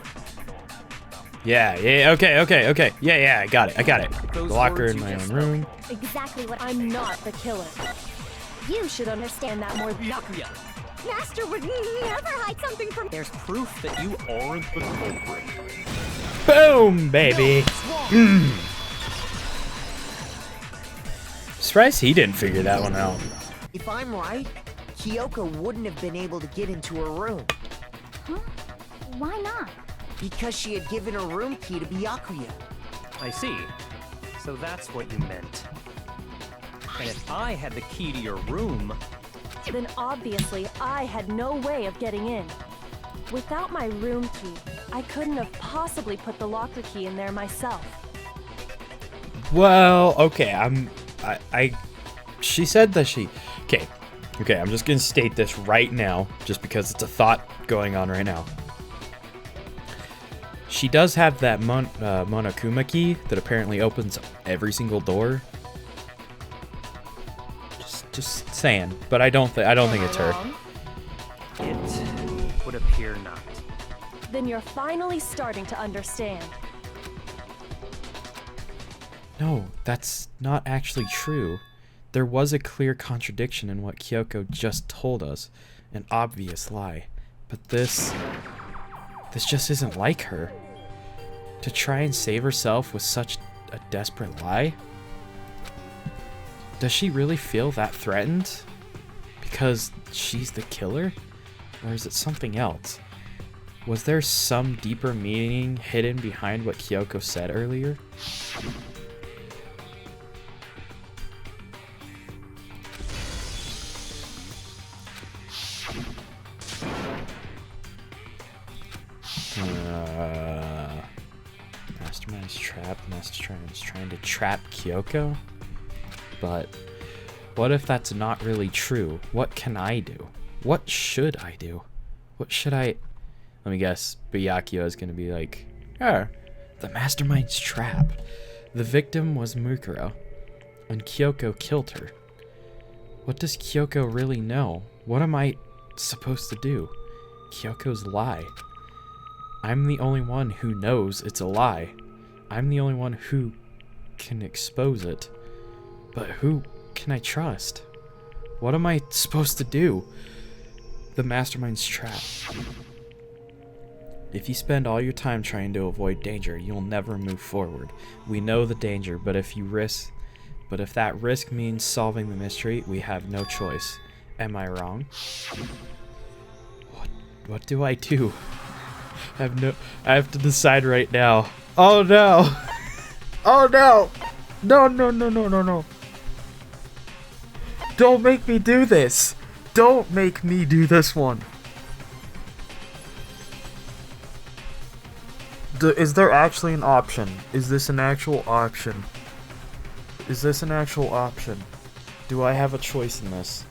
Yeah, okay. Yeah, I got it. The locker in my own room. Exactly what I'm not the killer. You should understand that more than... Byakuya, Master would never hide something from me! there's proof that you aren't the culprit. Boom, baby. Surprised he didn't figure that one out. If I'm right, Kyoko wouldn't have been able to get into her room. Huh? Why not? Because she had given her room key to Byakuya. I see. So that's what you meant. And if I had the key to your room, Then obviously I had no way of getting in. Without my room key, I couldn't have possibly put the locker key in there myself. Well, okay, she said that she... Okay, Okay, I'm just gonna state this right now, just because it's a thought going on right now. She does have that Monokuma key that apparently opens every single door. Just saying, but I don't think it's her. It would appear not. Then you're finally starting to understand. No, that's not actually true. There was a clear contradiction in what Kyoko just told us, an obvious lie. But this just isn't like her. To try and save herself with such a desperate lie? Does she really feel that threatened? Because she's the killer? Or is it something else? Was there some deeper meaning hidden behind what Kyoko said earlier? Mastermind's trapped. Mastermind's trying to trap Kyoko? But what if that's not really true? What can I do? What should I do? What should I... Let me guess. Byakuya is going to be like, oh, the Mastermind's trap. The victim was Mukuro, and Kyoko killed her. What does Kyoko really know? What am I supposed to do? Kyoko's lie. I'm the only one who knows it's a lie. I'm the only one who can expose it. But who can I trust? What am I supposed to do? The Mastermind's trap. If you spend all your time trying to avoid danger, you'll never move forward. We know the danger, but if that risk means solving the mystery, we have no choice. Am I wrong? What do I do? I have to decide right now. Oh no! Oh no! No. Don't make me do this! Don't make me do this one! Is there actually an option? Is this an actual option? Is this an actual option? Do I have a choice in this?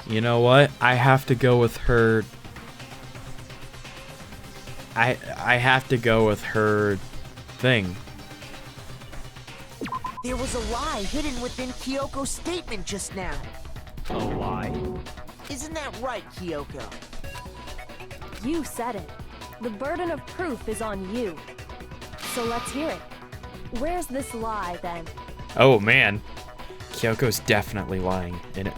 You know what? I have to go with her. I have to go with her thing. There was a lie hidden within Kyoko's statement just now. A lie? Isn't that right, Kyoko? You said it. The burden of proof is on you. So let's hear it. Where's this lie, then? Oh man. Kyoko's definitely lying, and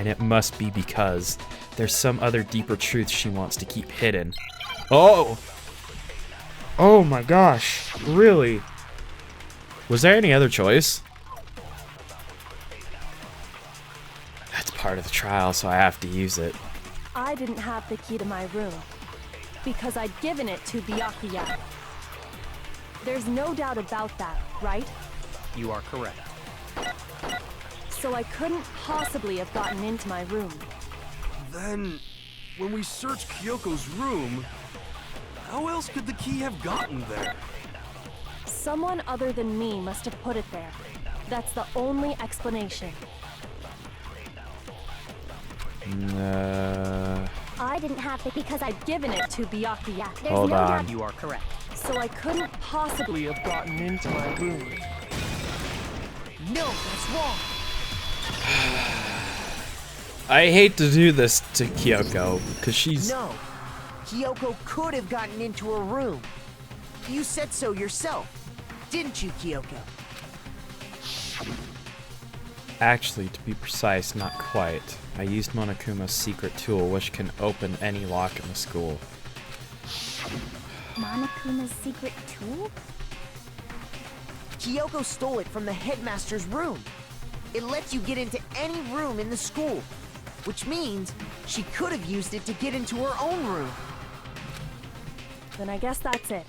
it must be because there's some other deeper truth she wants to keep hidden. Oh! Oh my gosh. Really? Was there any other choice? That's part of the trial, so I have to use it. I didn't have the key to my room because I'd given it to Byakuya. There's no doubt about that, right? You are correct. So I couldn't possibly have gotten into my room. Then, when we searched Kyoko's room, how else could the key have gotten there? Someone other than me must have put it there. That's the only explanation. I didn't have it because I'd given it to Byakuya. There's Hold no on. doubt. You are correct. So I couldn't possibly have gotten into my room. No, that's wrong. I hate to do this to Kyoko, because she's... No. Kyoko could have gotten into her room. You said so yourself, didn't you, Kyoko? Actually, to be precise, not quite. I used Monokuma's secret tool, which can open any lock in the school. Monokuma's secret tool? Kyoko stole it from the headmaster's room. It lets you get into any room in the school, which means she could have used it to get into her own room. Then I guess that's it.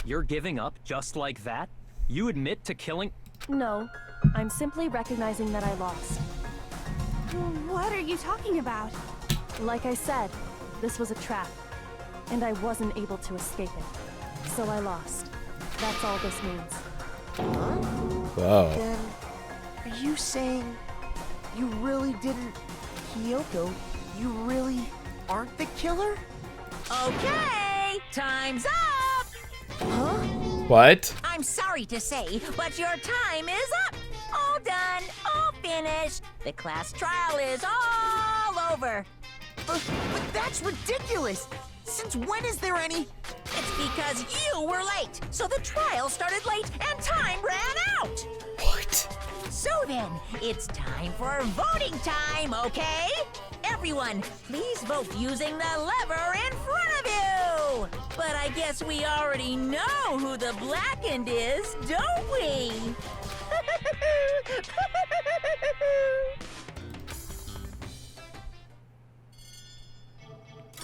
You're giving up just like that? You admit to killing... No, I'm simply recognizing that I lost. What are you talking about? Like I said, this was a trap, and I wasn't able to escape it. So I lost. That's all this means. Huh? Whoa. Then, are you saying you really didn't... Kyoko, you really aren't the killer? Okay, time's up! Huh? What? I'm sorry to say, but your time is up! All done, all finished. The class trial is all over. But that's ridiculous! Since when is there any... It's because you were late, so the trial started late and time ran out! What? So then, it's time for voting time, okay? Everyone, please vote using the lever in front of you! But I guess we already know who the blackened is, don't we?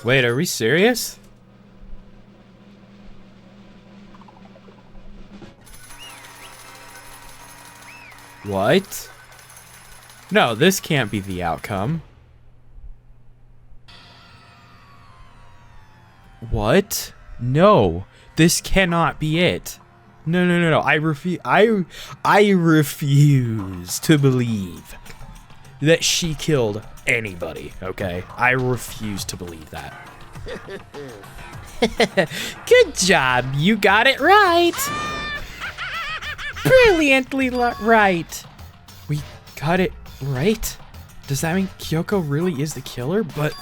Wait, are we serious? What? No, this can't be the outcome. What? No, this cannot be it. No. I refuse to believe that she killed anybody, okay? I refuse to believe that. Good job. You got it right. Brilliantly right. We got it right? Does that mean Kyoko really is the killer? But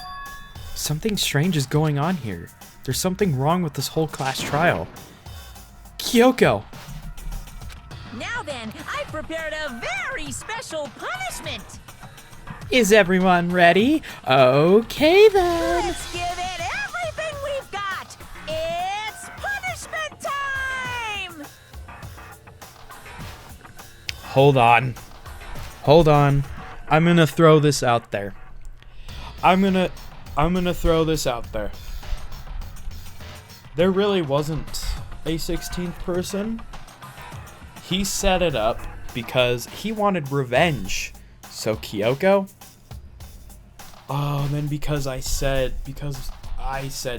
something strange is going on here. There's something wrong with this whole class trial. Kyoko! Now then, I prepared a very special punishment! Is everyone ready? Okay then. Let's give it everything we've got! It's punishment time! Hold on. I'm gonna throw this out there. I'm gonna throw this out there. There really wasn't a 16th person. He set it up because he wanted revenge. So Kyoko? Oh, and then because I said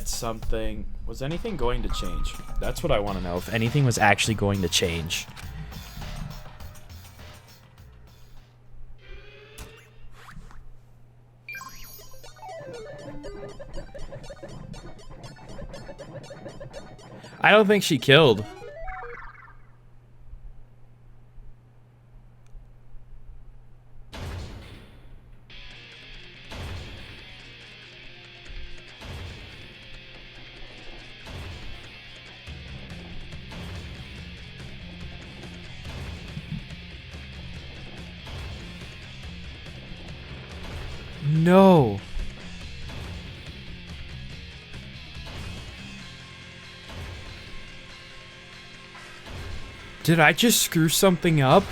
something, was anything going to change? That's what I want to know, if anything was actually going to change. I don't think she killed. No. Did I just screw something up?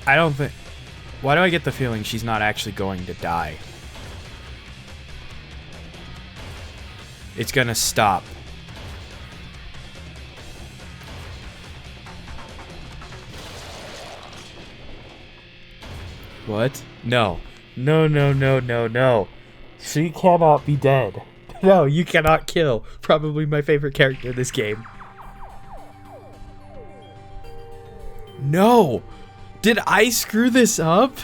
I don't think... Why do I get the feeling she's not actually going to die? It's gonna stop. What? No. No. She cannot be dead. No, you cannot kill probably my favorite character in this game. No! Did I screw this up?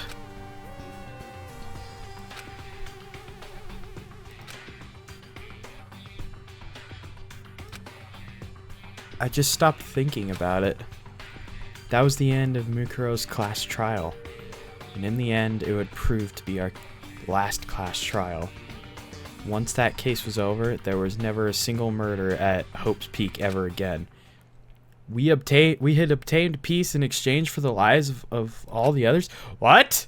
I just stopped thinking about it. That was the end of Mukuro's class trial. And in the end, it would prove to be our last class trial. Once that case was over, there was never a single murder at Hope's Peak ever again. We had obtained peace in exchange for the lives of all the others. What?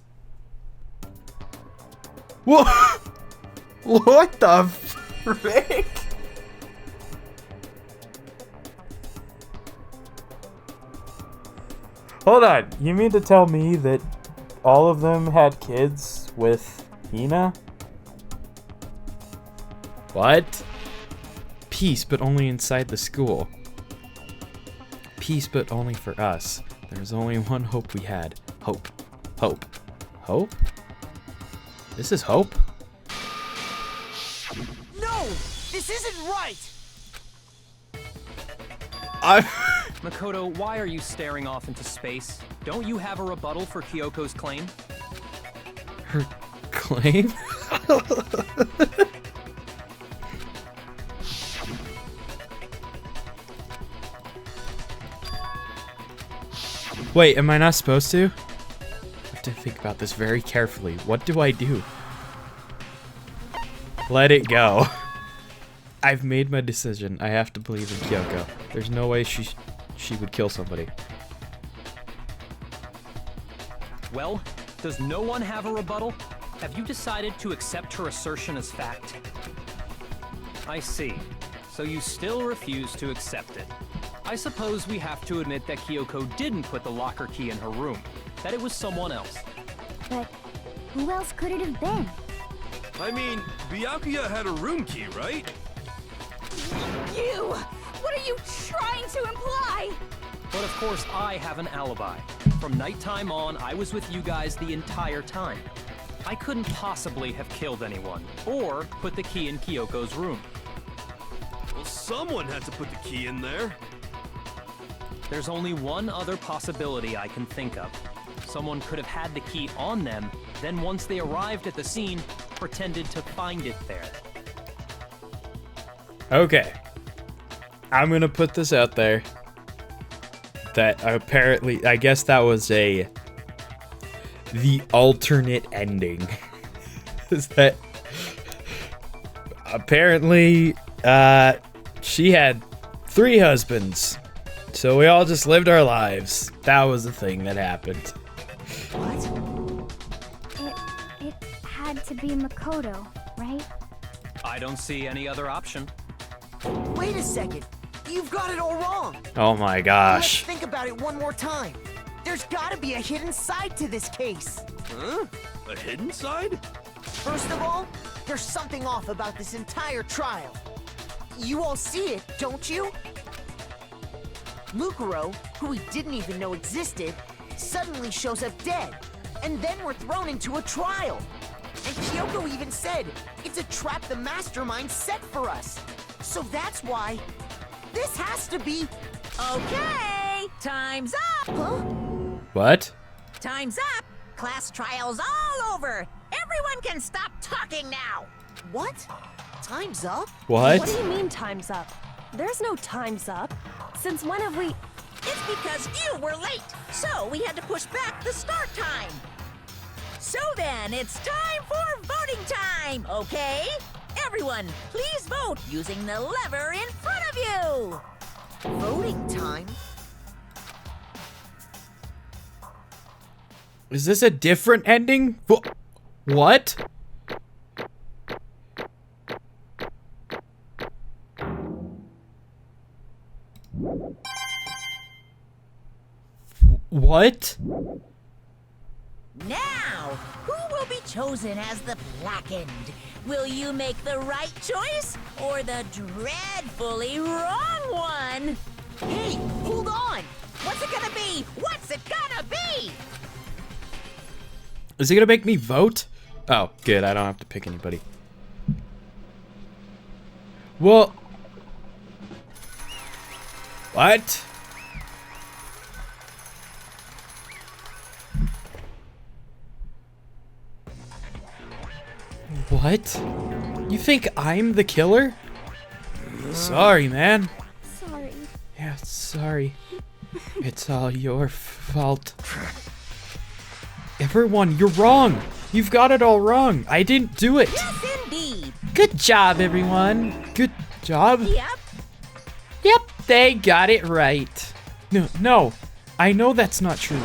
What? What the frick? Hold on. You mean to tell me that all of them had kids with Hina? What? Peace, but only inside the school. Peace, but only for us. There's only one hope we had. Hope. Hope. Hope? This is hope? No! This isn't right! Makoto, why are you staring off into space? Don't you have a rebuttal for Kyoko's claim? Her claim? Wait, am I not supposed to? I have to think about this very carefully. What do I do? Let it go. I've made my decision. I have to believe in Kyoko. There's no way she would kill somebody. Well, does no one have a rebuttal? Have you decided to accept her assertion as fact? I see. So you still refuse to accept it. I suppose we have to admit that Kyoko didn't put the locker key in her room. That it was someone else. But who else could it have been? I mean, Byakuya had a room key, right? You! What are you trying to imply? But of course, I have an alibi. From nighttime on, I was with you guys the entire time. I couldn't possibly have killed anyone, or put the key in Kyoko's room. Well, someone had to put the key in there. There's only one other possibility I can think of. Someone could have had the key on them, then once they arrived at the scene, pretended to find it there. Okay. I'm gonna put this out there. That apparently, I guess that was the alternate ending. Is that apparently she had 3 husbands. So we all just lived our lives. That was the thing that happened. It had to be Makoto, right? I don't see any other option. Wait a second. You've got it all wrong. Oh my Let's gosh. think about it one more time. There's gotta be a hidden side to this case. Huh? A hidden side? First of all, there's something off about this entire trial. You all see it, don't you? Mukuro, who we didn't even know existed, suddenly shows up dead. And then we're thrown into a trial. And Kyoko even said, it's a trap the mastermind set for us. So that's why this has to be... Okay, time's up. Huh? What? Time's up. Class trial's all over. Everyone can stop talking now. What? Time's up? What? What do you mean time's up? There's no time's up. Since when have we... It's because you were late, so we had to push back the start time. So then, it's time for voting time, okay? Everyone, please vote using the lever in front of you. Voting time? Is this a different ending? What? What? Now, who will be chosen as the blackened? Will you make the right choice or the dreadfully wrong one? Hey, hold on! What's it gonna be? What's it gonna be? Is he gonna make me vote? Oh, good. I don't have to pick anybody. Well... What? What? You think I'm the killer? Sorry, man. Sorry. Yeah, sorry. It's all your fault. Everyone, you're wrong. You've got it all wrong. I didn't do it. Yes, indeed. Good job, everyone. Good job. Yep. Yep, they got it right. No, I know that's not true.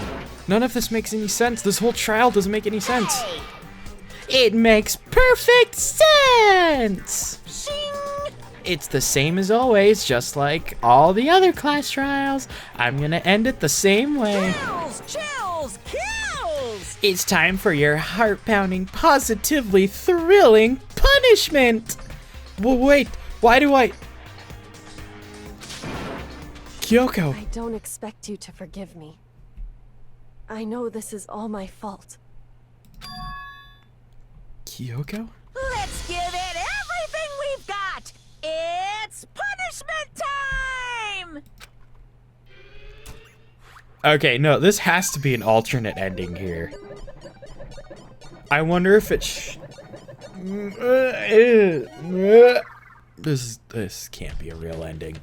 None of this makes any sense. This whole trial doesn't make any sense. Hey. It makes perfect sense. Shing. It's the same as always, just like all the other class trials. I'm gonna end it the same way. Bells chills, kills! It's time for your heart-pounding, positively thrilling punishment! Well, wait, why do I... Kyoko! I don't expect you to forgive me. I know this is all my fault. Kyoko? Let's give it everything we've got! It's punishment time! Okay, no, this has to be an alternate ending here. I wonder if it's... This can't be a real ending.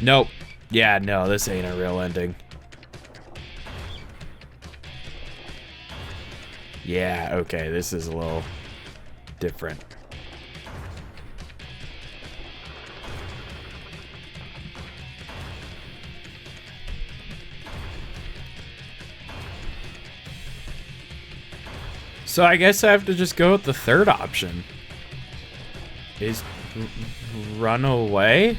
Nope. Yeah, no, this ain't a real ending. Yeah, okay, this is a little different. So I guess I have to just go with the third option. Is run away?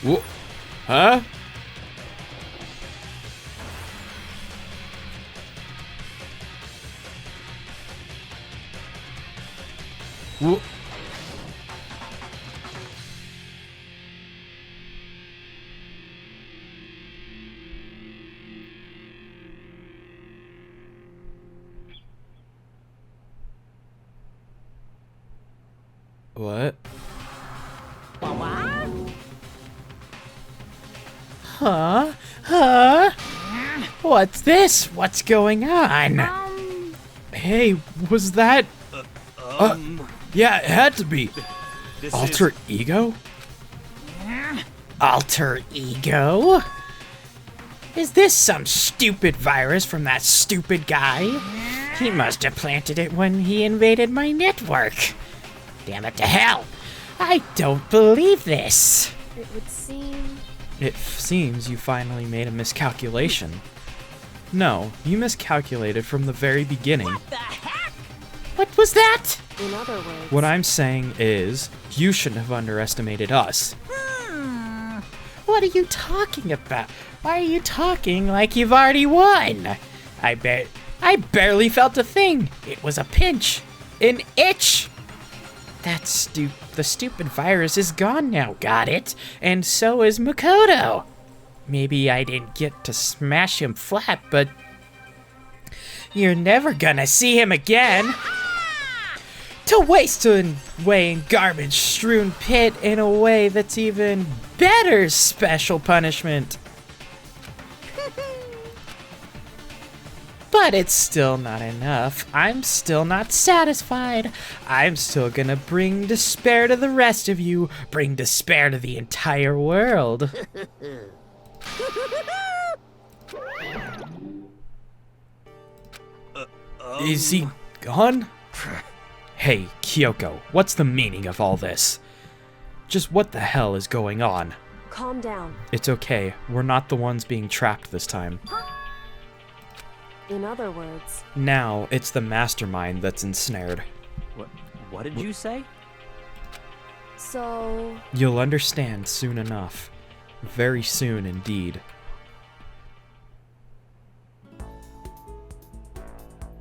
Whoa. Huh? Whoa. What? Huh? Huh? What's this? What's going on? Hey, was that... yeah, it had to be. Alter ego? Alter ego? Is this some stupid virus from that stupid guy? He must have planted it when he invaded my network. Damn it to hell. I don't believe this. It would seem... It seems you finally made a miscalculation. No, you miscalculated from the very beginning. What the heck? What was that? In other words... What I'm saying is, you shouldn't have underestimated us. What are you talking about? Why are you talking like you've already won? I barely felt a thing. It was a pinch. An itch. The stupid virus is gone now, got it? And so is Makoto. Maybe I didn't get to smash him flat, but you're never gonna see him again. To waste away in garbage-strewn pit in a way that's even better special punishment. But it's still not enough. I'm still not satisfied. I'm still gonna bring despair to the rest of you. Bring despair to the entire world. Is he gone? Hey, Kyoko, what's the meaning of all this? Just what the hell is going on? Calm down. It's okay. We're not the ones being trapped this time. In other words... Now, it's the mastermind that's ensnared. What did you say? So... You'll understand soon enough. Very soon indeed.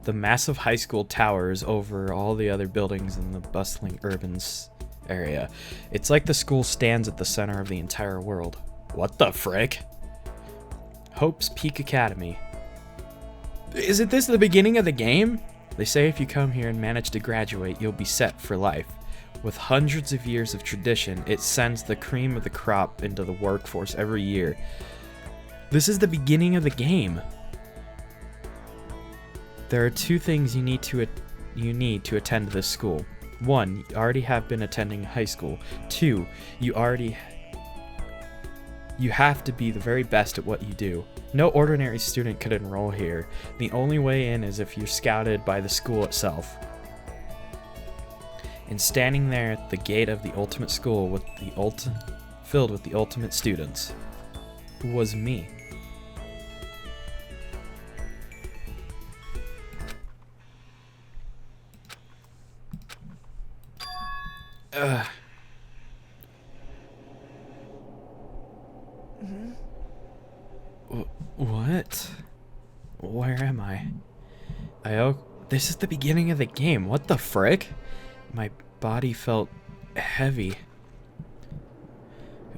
The massive high school towers over all the other buildings in the bustling urban area. It's like the school stands at the center of the entire world. What the frick? Hope's Peak Academy. Isn't this the beginning of the game? They say if you come here and manage to graduate, you'll be set for life. With hundreds of years of tradition, it sends the cream of the crop into the workforce every year. This is the beginning of the game. There are 2 things you need to attend this school. 1, you already have been attending high school. 2, you have to be the very best at what you do. No ordinary student could enroll here. The only way in is if you're scouted by the school itself. And standing there at the gate of the ultimate school with filled with the ultimate students was me. What? Where am I? This is the beginning of the game. What the frick? My body felt heavy. It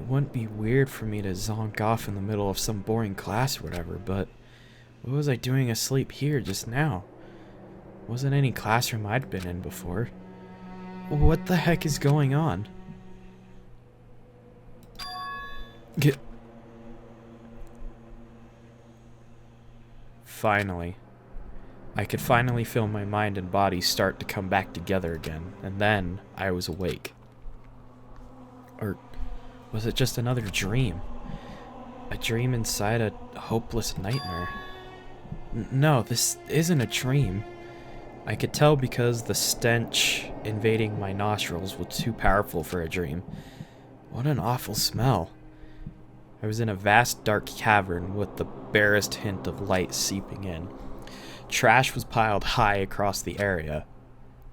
wouldn't be weird for me to zonk off in the middle of some boring class or whatever, but what was I doing asleep here just now? Wasn't any classroom I'd been in before. What the heck is going on? Finally. I could finally feel my mind and body start to come back together again, and then I was awake. Or was it just another dream? A dream inside a hopeless nightmare? No, this isn't a dream. I could tell because the stench invading my nostrils was too powerful for a dream. What an awful smell. I was in a vast dark cavern with the barest hint of light seeping in. Trash was piled high across the area.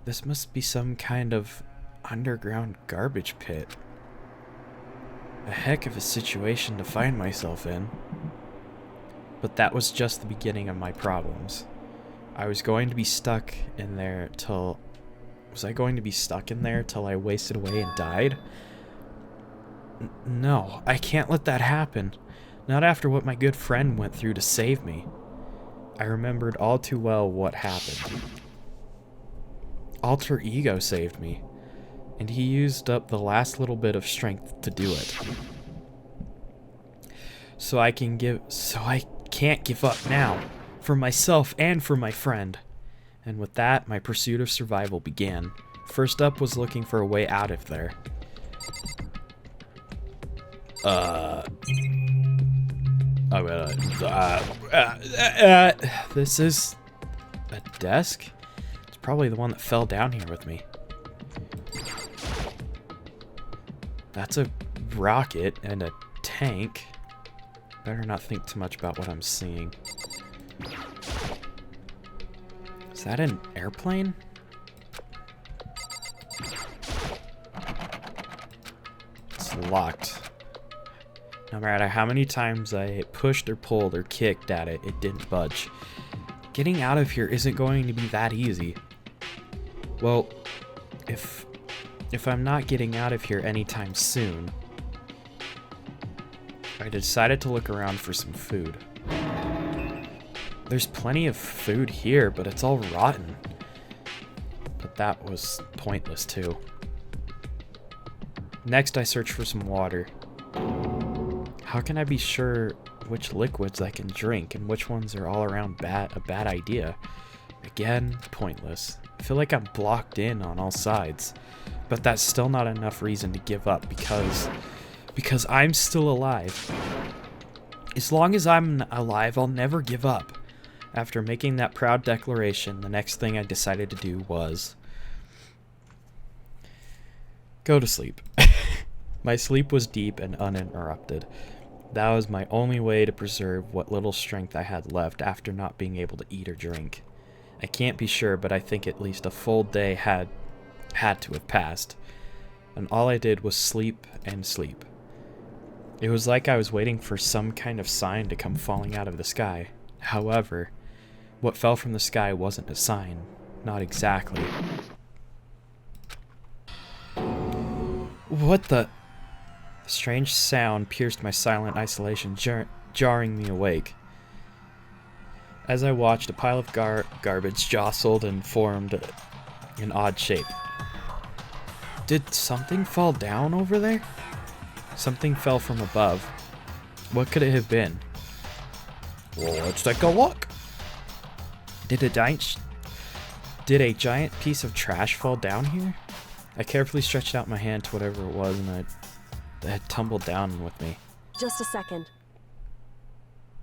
This must be some kind of underground garbage pit. A heck of a situation to find myself in. But that was just the beginning of my problems. I was going to be stuck in there till... Was I going to be stuck in there till I wasted away and died? No, I can't let that happen. Not after what my good friend went through to save me. I remembered all too well what happened. Alter Ego saved me, and he used up the last little bit of strength to do it. So I can't give up now, for myself and for my friend. And with that, my pursuit of survival began. First up was looking for a way out of there. This is a desk? It's probably the one that fell down here with me. That's a rocket and a tank. Better not think too much about what I'm seeing. Is that an airplane? It's locked. No matter how many times I pushed or pulled or kicked at it, it didn't budge. Getting out of here isn't going to be that easy. Well, if I'm not getting out of here anytime soon, I decided to look around for some food. There's plenty of food here, but it's all rotten. But that was pointless too. Next, I searched for some water. How can I be sure which liquids I can drink and which ones are all around a bad idea? Again, pointless. I feel like I'm blocked in on all sides. But that's still not enough reason to give up because I'm still alive. As long as I'm alive, I'll never give up. After making that proud declaration, the next thing I decided to do was go to sleep. My sleep was deep and uninterrupted. That was my only way to preserve what little strength I had left after not being able to eat or drink. I can't be sure, but I think at least a full day had to have passed. And all I did was sleep and sleep. It was like I was waiting for some kind of sign to come falling out of the sky. However, what fell from the sky wasn't a sign. Not exactly. What the... The strange sound pierced my silent isolation, jarring me awake. As I watched, a pile of garbage jostled and formed an odd shape. Did something fall down over there? Something fell from above. What could it have been? Well, let's take a look. Did a giant piece of trash fall down here? I carefully stretched out my hand to whatever it was, and it had tumbled down with me. Just a second.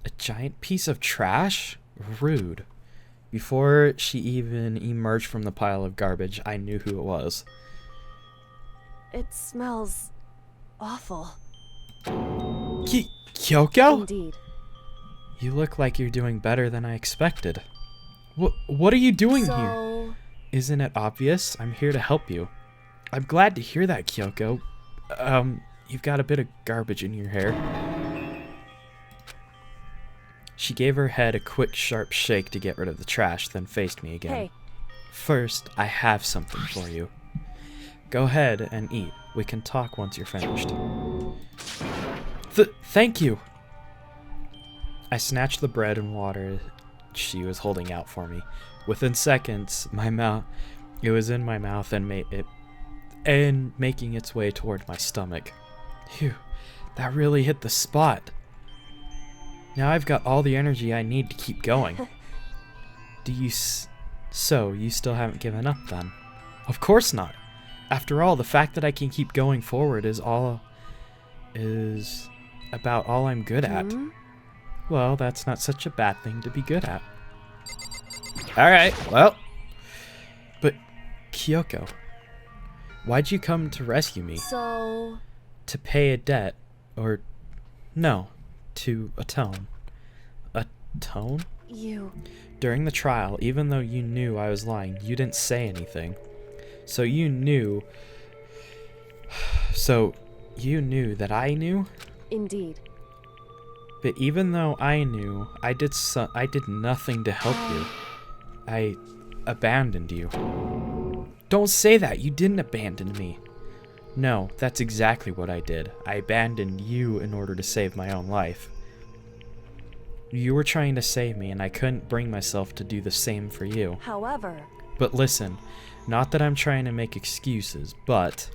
A giant piece of trash? Rude. Before she even emerged from the pile of garbage, I knew who it was. It smells awful. Kyoko? Indeed. You look like you're doing better than I expected. What are you doing here? Isn't it obvious? I'm here to help you. I'm glad to hear that, Kyoko. You've got a bit of garbage in your hair. She gave her head a quick, sharp shake to get rid of the trash, then faced me again. Hey. First, I have something for you. Go ahead and eat. We can talk once you're finished. Thank you! I snatched the bread and water she was holding out for me. Within seconds, it was in my mouth and making its way toward my stomach. Phew, that really hit the spot. Now I've got all the energy I need to keep going. So you still haven't given up then? Of course not. After all, the fact that I can keep going forward is about all I'm good at. Well, that's not such a bad thing to be good at. Alright, well. But, Kyoko, why'd you come to rescue me? So... To pay a debt, or... No, to atone. Atone? You... During the trial, even though you knew I was lying, you didn't say anything. So you knew that I knew? Indeed. But even though I knew, I did nothing to help you. I abandoned you. Don't say that. You didn't abandon me. No, that's exactly what I did. I abandoned you in order to save my own life. You were trying to save me, and I couldn't bring myself to do the same for you. However... But listen, not that I'm trying to make excuses, but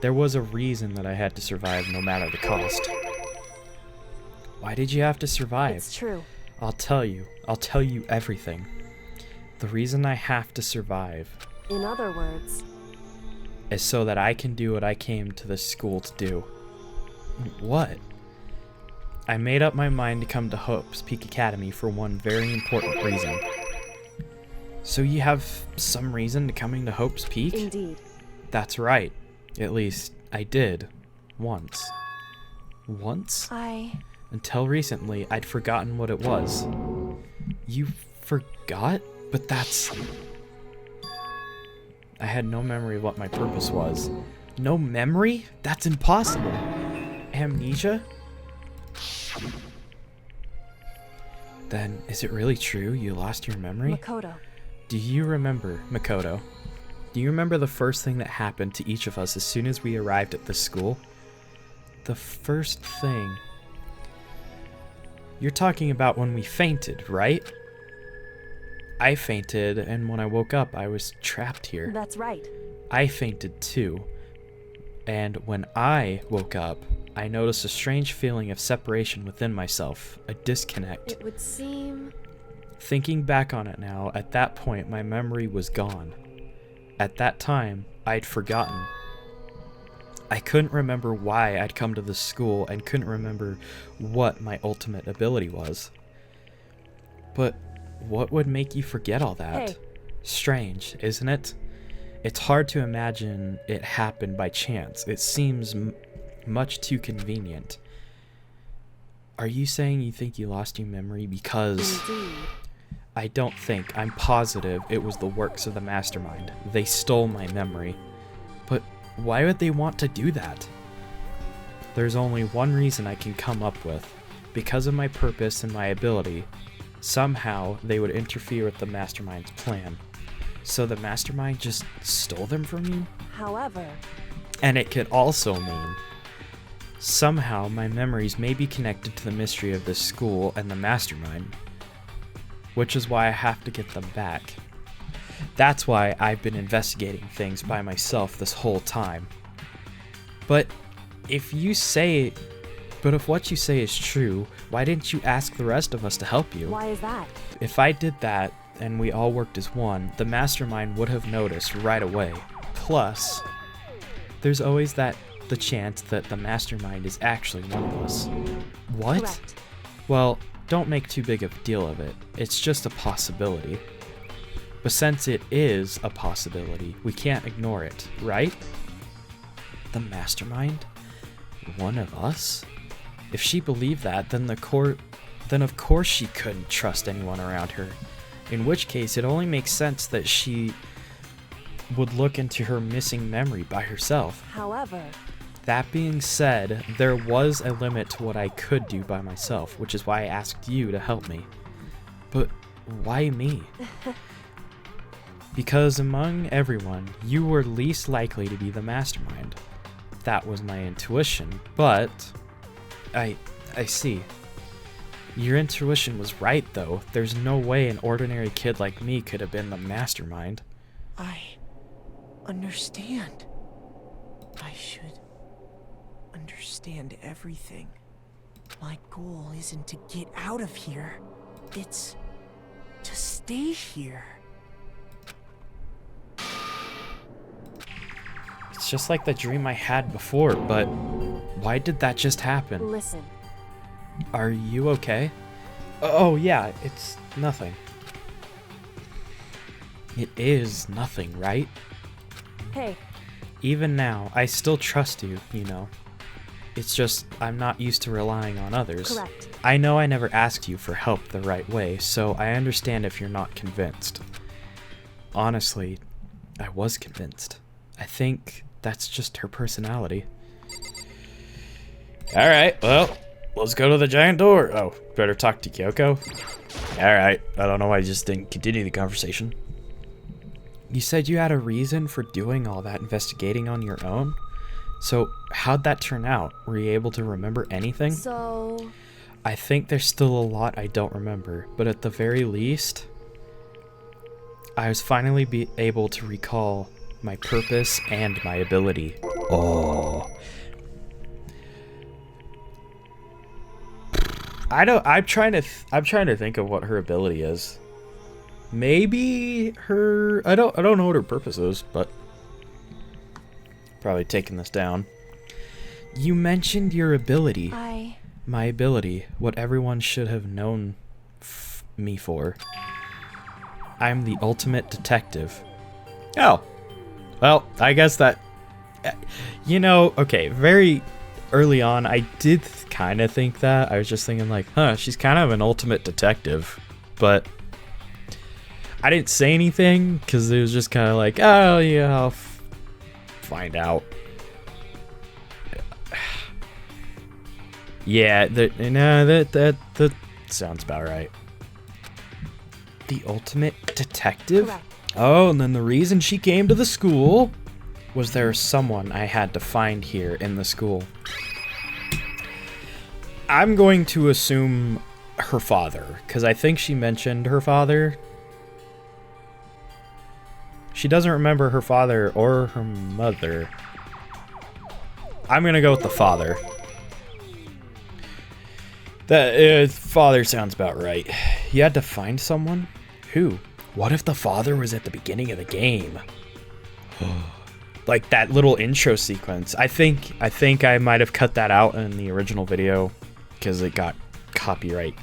there was a reason that I had to survive no matter the cost. Why did you have to survive? It's true. I'll tell you. I'll tell you everything. The reason I have to survive... In other words... is so that I can do what I came to this school to do. What? I made up my mind to come to Hope's Peak Academy for one very important reason. So you have some reason to coming to Hope's Peak? Indeed. That's right. At least, I did. Once. Once? Until recently, I'd forgotten what it was. You forgot? But that's... I had no memory of what my purpose was. No memory? That's impossible. Amnesia? Then, is it really true you lost your memory? Makoto. Do you remember, Makoto? Do you remember the first thing that happened to each of us as soon as we arrived at this school? The first thing... You're talking about when we fainted, right? I fainted, and when I woke up, I was trapped here. That's right. I fainted too. And when I woke up, I noticed a strange feeling of separation within myself, a disconnect. It would seem... Thinking back on it now, at that point, my memory was gone. At that time, I'd forgotten. I couldn't remember why I'd come to this school and couldn't remember what my ultimate ability was. But what would make you forget all that? Hey. Strange, isn't it? It's hard to imagine it happened by chance. It seems much too convenient. Are you saying you think you lost your memory because... Indeed. I don't think. I'm positive it was the works of the mastermind. They stole my memory. But why would they want to do that? There's only one reason I can come up with. Because of my purpose and my ability, somehow they would interfere with the mastermind's plan. So the mastermind just stole them from you? However... And it could also mean somehow my memories may be connected to the mystery of this school and the mastermind, which is why I have to get them back. That's why I've been investigating things by myself this whole time. But if you say But if what you say is true, why didn't you ask the rest of us to help you? Why is that? If I did that, and we all worked as one, the mastermind would have noticed right away. Plus, there's always the chance that the mastermind is actually one of us. What? Correct. Well, don't make too big of a deal of it. It's just a possibility. But since it is a possibility, we can't ignore it, right? The mastermind? One of us? If she believed that, then of course she couldn't trust anyone around her. In which case, it only makes sense that she would look into her missing memory by herself. However, that being said, there was a limit to what I could do by myself, which is why I asked you to help me. But why me? Because among everyone, you were least likely to be the mastermind. That was my intuition, but I see. Your intuition was right, though. There's no way an ordinary kid like me could have been the mastermind. I understand. I should understand everything. My goal isn't to get out of here. It's to stay here. It's just like the dream I had before, but why did that just happen? listen. Are you okay? Oh yeah, it's nothing. It is nothing, right? Hey, Even now, I still trust you, you know. It's just, I'm not used to relying on others. correct. I know I never asked you for help the right way, so I understand if you're not convinced. Honestly, I was convinced. I think that's just her personality. Alright, well, let's go to the giant door. Oh, better talk to Kyoko. Alright, I don't know why I just didn't continue the conversation. You said you had a reason for doing all that investigating on your own? So, how'd that turn out? Were you able to remember anything? So, I think there's still a lot I don't remember, but at the very least, I was finally able to recall my purpose and my ability. Oh. I'm trying to think of what her ability is. Maybe her I don't know what her purpose is, but probably taking this down. You mentioned your ability. My ability, what everyone should have known me for. I'm the ultimate detective. Oh. Well, I guess that... You know, okay, very early on, I did kind of think that. I was just thinking like, huh, she's kind of an ultimate detective. But I didn't say anything, because it was just kind of like, oh, yeah, I'll find out. Yeah, that sounds about right. The ultimate detective? correct. Oh, and then the reason she came to the school was there someone I had to find here in the school. I'm going to assume her father, because I think she mentioned her father. She doesn't remember her father or her mother. I'm going to go with the father. That father sounds about right. You had to find someone? Who? What if the father was at the beginning of the game? Like that little intro sequence. I think I might have cut that out in the original video because it got copyright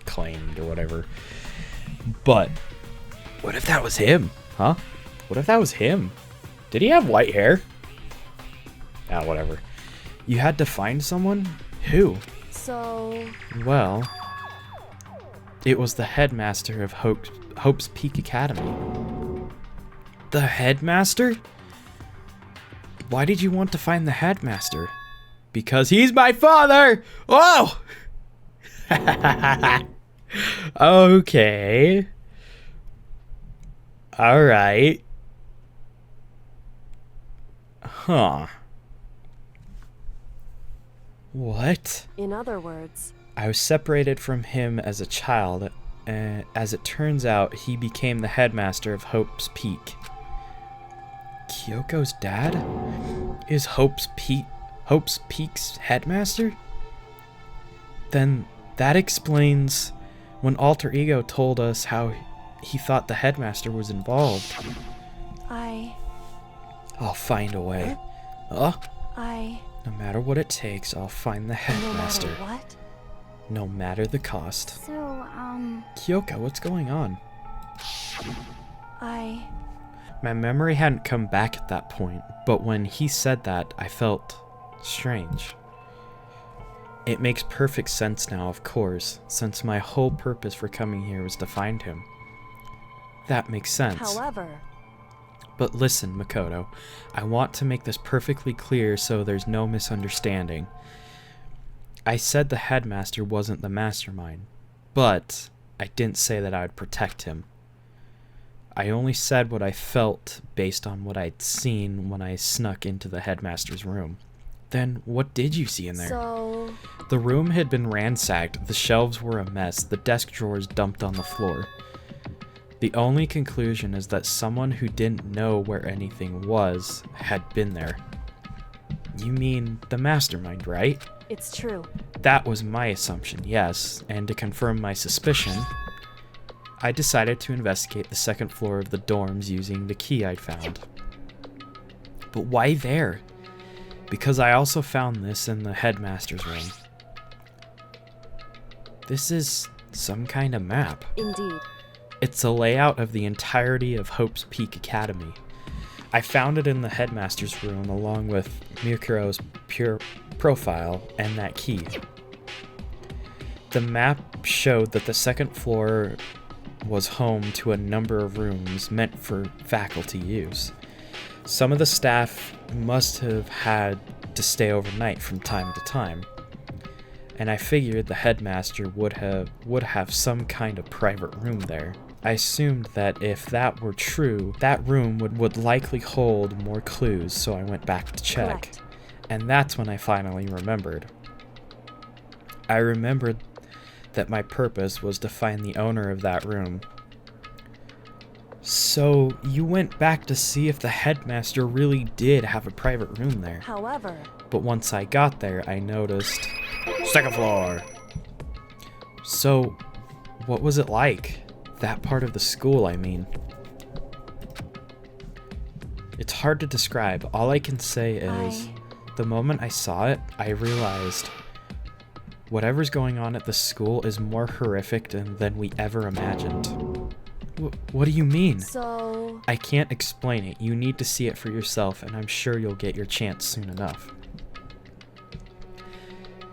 claimed or whatever. But what if that was him? Huh? What if that was him? Did he have white hair? Ah, whatever. You had to find someone? Who? So, Well, it was the headmaster of Hope's Peak Academy. The headmaster? Why did you want to find the headmaster? Because he's my father! Oh! Okay. Alright. Huh. What? in other words, I was separated from him as a child, and as it turns out, he became the headmaster of Hope's Peak. Kyoko's dad? Is Hope's Peak's headmaster? Then that explains when Alter Ego told us how he thought the headmaster was involved. I'll find a way. No matter what it takes, I'll find the headmaster. No matter what? No matter the cost. So, Kyoka, what's going on? I... My memory hadn't come back at that point, but when he said that, I felt strange. It makes perfect sense now, of course, since my whole purpose for coming here was to find him. That makes sense. However... But listen, Makoto, I want to make this perfectly clear so there's no misunderstanding. I said the headmaster wasn't the mastermind, but I didn't say that I would protect him. I only said what I felt based on what I'd seen when I snuck into the headmaster's room. Then what did you see in there? So... The room had been ransacked, the shelves were a mess, the desk drawers dumped on the floor. The only conclusion is that someone who didn't know where anything was had been there. You mean the mastermind, right? It's true. That was my assumption, yes, and to confirm my suspicion, I decided to investigate the second floor of the dorms using the key I'd found. But why there? Because I also found this in the headmaster's room. This is some kind of map. Indeed. It's a layout of the entirety of Hope's Peak Academy. I found it in the headmaster's room along with Mikuro's pure profile and that key. The map showed that the second floor was home to a number of rooms meant for faculty use. Some of the staff must have had to stay overnight from time to time, and I figured the headmaster would have some kind of private room there. I assumed that if that were true, that room would likely hold more clues, so I went back to check. Correct. And that's when I finally remembered. I remembered that my purpose was to find the owner of that room. So, you went back to see if the headmaster really did have a private room there. However... But once I got there, I noticed... Second floor! So, what was it like? That part of the school, I mean. It's hard to describe. All I can say is, the moment I saw it, I realized whatever's going on at the school is more horrific than we ever imagined. What do you mean? So... I can't explain it. You need to see it for yourself, and I'm sure you'll get your chance soon enough.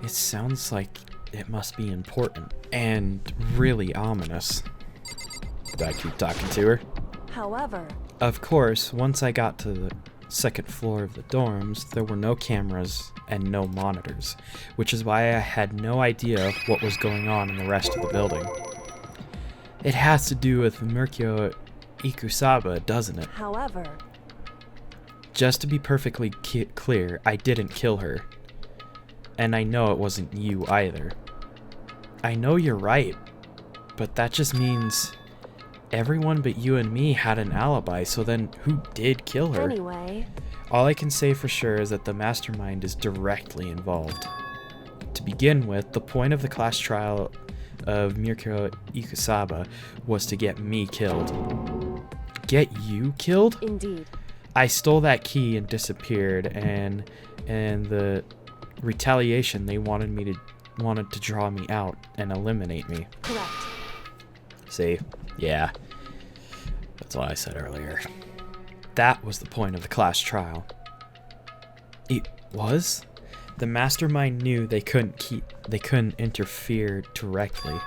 It sounds like it must be important, and really ominous. Do I keep talking to her? However... Of course, once I got to the second floor of the dorms, there were no cameras and no monitors, which is why I had no idea what was going on in the rest of the building. It has to do with Mirko Ikusaba, doesn't it? However... Just to be perfectly clear, I didn't kill her. And I know it wasn't you either. I know you're right, but that just means everyone but you and me had an alibi, so then who did kill her? Anyway... All I can say for sure is that the mastermind is directly involved. To begin with, the point of the class trial of Mirko Ikusaba was to get me killed. Get you killed? Indeed. I stole that key and disappeared, and the retaliation they wanted to draw me out and eliminate me. Correct. See? Yeah. That's what I said earlier. That was the point of the class trial. It was? The mastermind knew they couldn't interfere directly.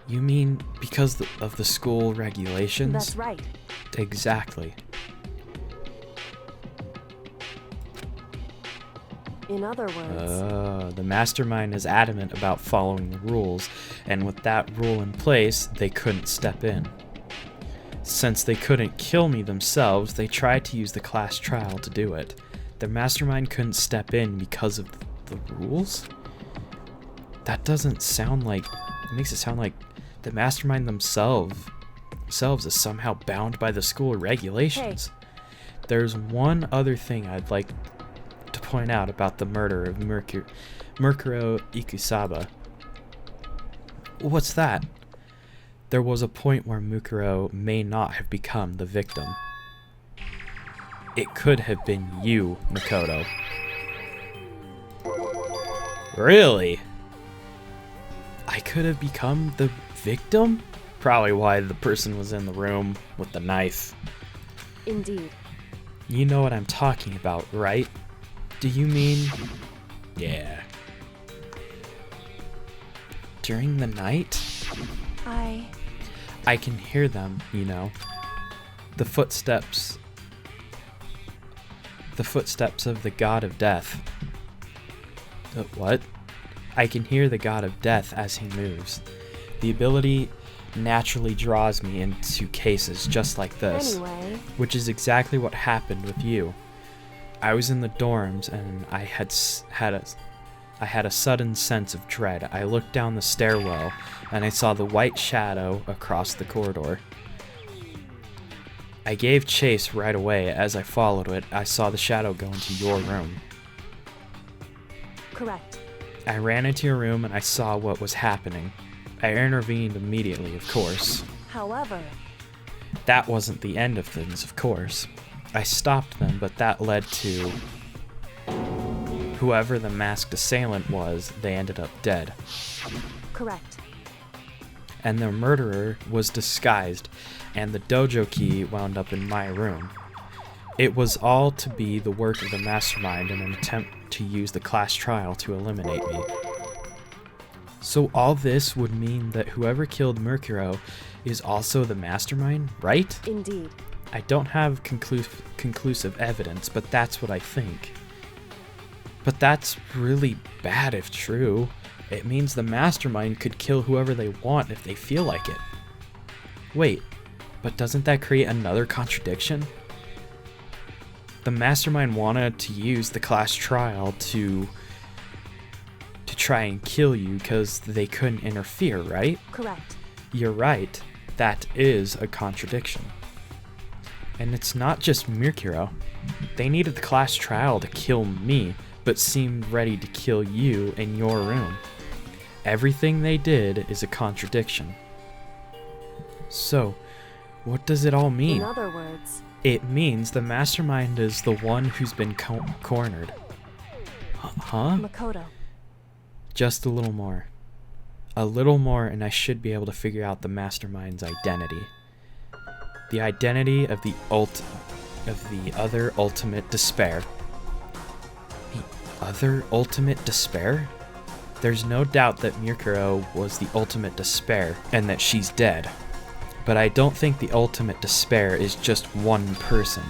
You mean because of the school regulations? That's right. Exactly. In other words... The mastermind is adamant about following the rules, and with that rule in place, they couldn't step in. Since they couldn't kill me themselves, they tried to use the class trial to do it. The mastermind couldn't step in because of the rules? That doesn't sound like... It makes it sound like the mastermind themselves is somehow bound by the school regulations. Hey. There's one other thing I'd like to point out about the murder of Mukuro Ikusaba. What's that? There was a point where Mukuro may not have become the victim. It could have been you, Makoto. Really? I could have become the victim? Probably why the person was in the room with the knife. Indeed. You know what I'm talking about, right? Do you mean... Yeah. During the night? I can hear them, you know. The footsteps of the god of death. What? I can hear the god of death as he moves. The ability naturally draws me into cases just like this. Anyway. Which is exactly what happened with you. I was in the dorms and I had a sudden sense of dread. I looked down the stairwell and I saw the white shadow across the corridor. I gave chase right away. As I followed it, I saw the shadow go into your room. Correct. I ran into your room and I saw what was happening. I intervened immediately, of course. However, that wasn't the end of things, of course. I stopped them, but that led to... whoever the masked assailant was, they ended up dead. correct. And the murderer was disguised, and the dojo key wound up in my room. It was all to be the work of the mastermind in an attempt to use the class trial to eliminate me. So all this would mean that whoever killed Mukuro is also the mastermind, right? Indeed. I don't have conclusive evidence, but that's what I think. But that's really bad if true. It means the mastermind could kill whoever they want if they feel like it. Wait, but doesn't that create another contradiction? The mastermind wanted to use the class trial to try and kill you because they couldn't interfere, right? Correct. You're right. That is a contradiction. And it's not just Mukuro. They needed the class trial to kill me, but seemed ready to kill you in your room. Everything they did is a contradiction. So, what does it all mean? In other words, It means the mastermind is the one who's been cornered. Huh? Makoto. Just a little more. A little more and I should be able to figure out the mastermind's identity. The identity of the other ultimate despair. The other ultimate despair? There's no doubt that Mukuro was the ultimate despair and that she's dead. But I don't think the ultimate despair is just one person.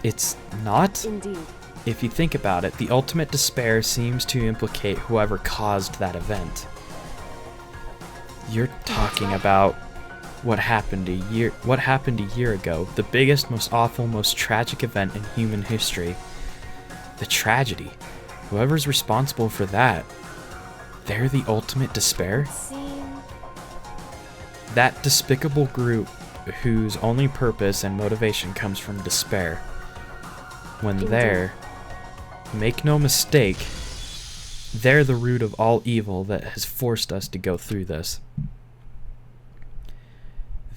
It's not? Indeed. If you think about it, the ultimate despair seems to implicate whoever caused that event. You're talking about what happened a year ago, the biggest, most awful, most tragic event in human history. The tragedy. Whoever's responsible for that, they're the ultimate despair? That despicable group whose only purpose and motivation comes from despair. When they're, make no mistake, they're the root of all evil that has forced us to go through this.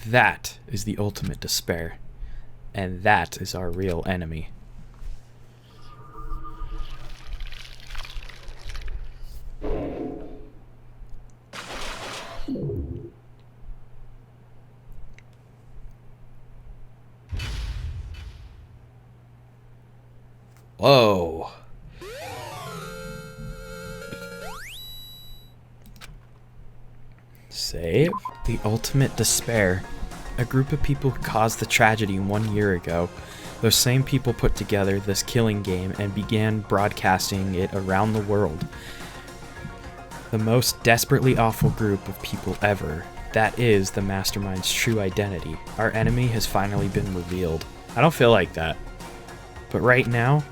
That is the ultimate despair, and that is our real enemy. Whoa. Save? The ultimate despair. A group of people who caused the tragedy 1 year ago. Those same people put together this killing game and began broadcasting it around the world. The most desperately awful group of people ever. That is the mastermind's true identity. Our enemy has finally been revealed. I don't feel like that. But right now,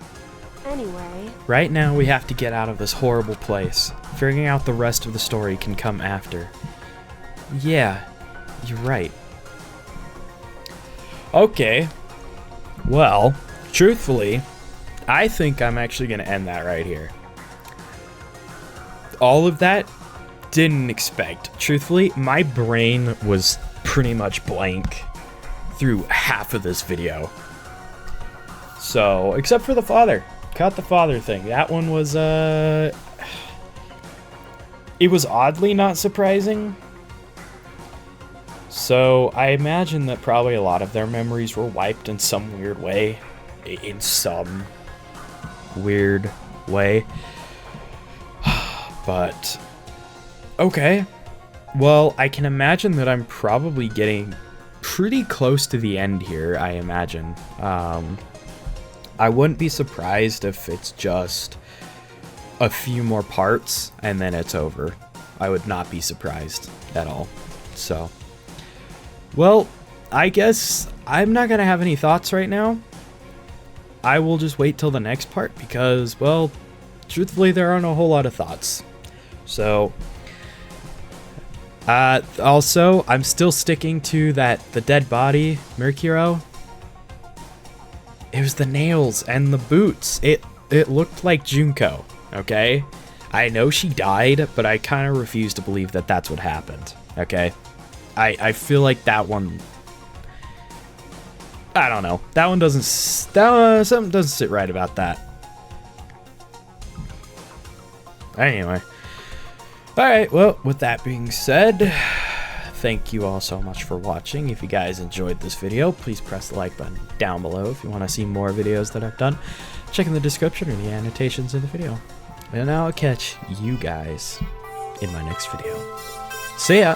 we have to get out of this horrible place. Figuring out the rest of the story can come after. Yeah, you're right. Okay. Well, truthfully, I think I'm actually going to end that right here. All of that, didn't expect. Truthfully, my brain was pretty much blank through half of this video. So, except for the father. Caught the father thing. That one was, it was oddly not surprising. So, I imagine that probably a lot of their memories were wiped in some weird way. In some weird way. But, okay. Well, I can imagine that I'm probably getting pretty close to the end here, I imagine. I wouldn't be surprised if it's just a few more parts and then it's over. I would not be surprised at all. So, well, I guess I'm not going to have any thoughts right now. I will just wait till the next part because, well, truthfully, there aren't a whole lot of thoughts. So, also, I'm still sticking to the dead body, Mercuro. It was the nails and the boots. It looked like Junko, okay? I know she died, but I kind of refuse to believe that that's what happened, okay? I feel like that one... I don't know. That one doesn't... something doesn't sit right about that. Anyway. Alright, well, with that being said... Thank you all so much for watching. If you guys enjoyed this video, please press the like button down below. If you want to see more videos that I've done, check in the description or the annotations of the video. And I'll catch you guys in my next video. See ya!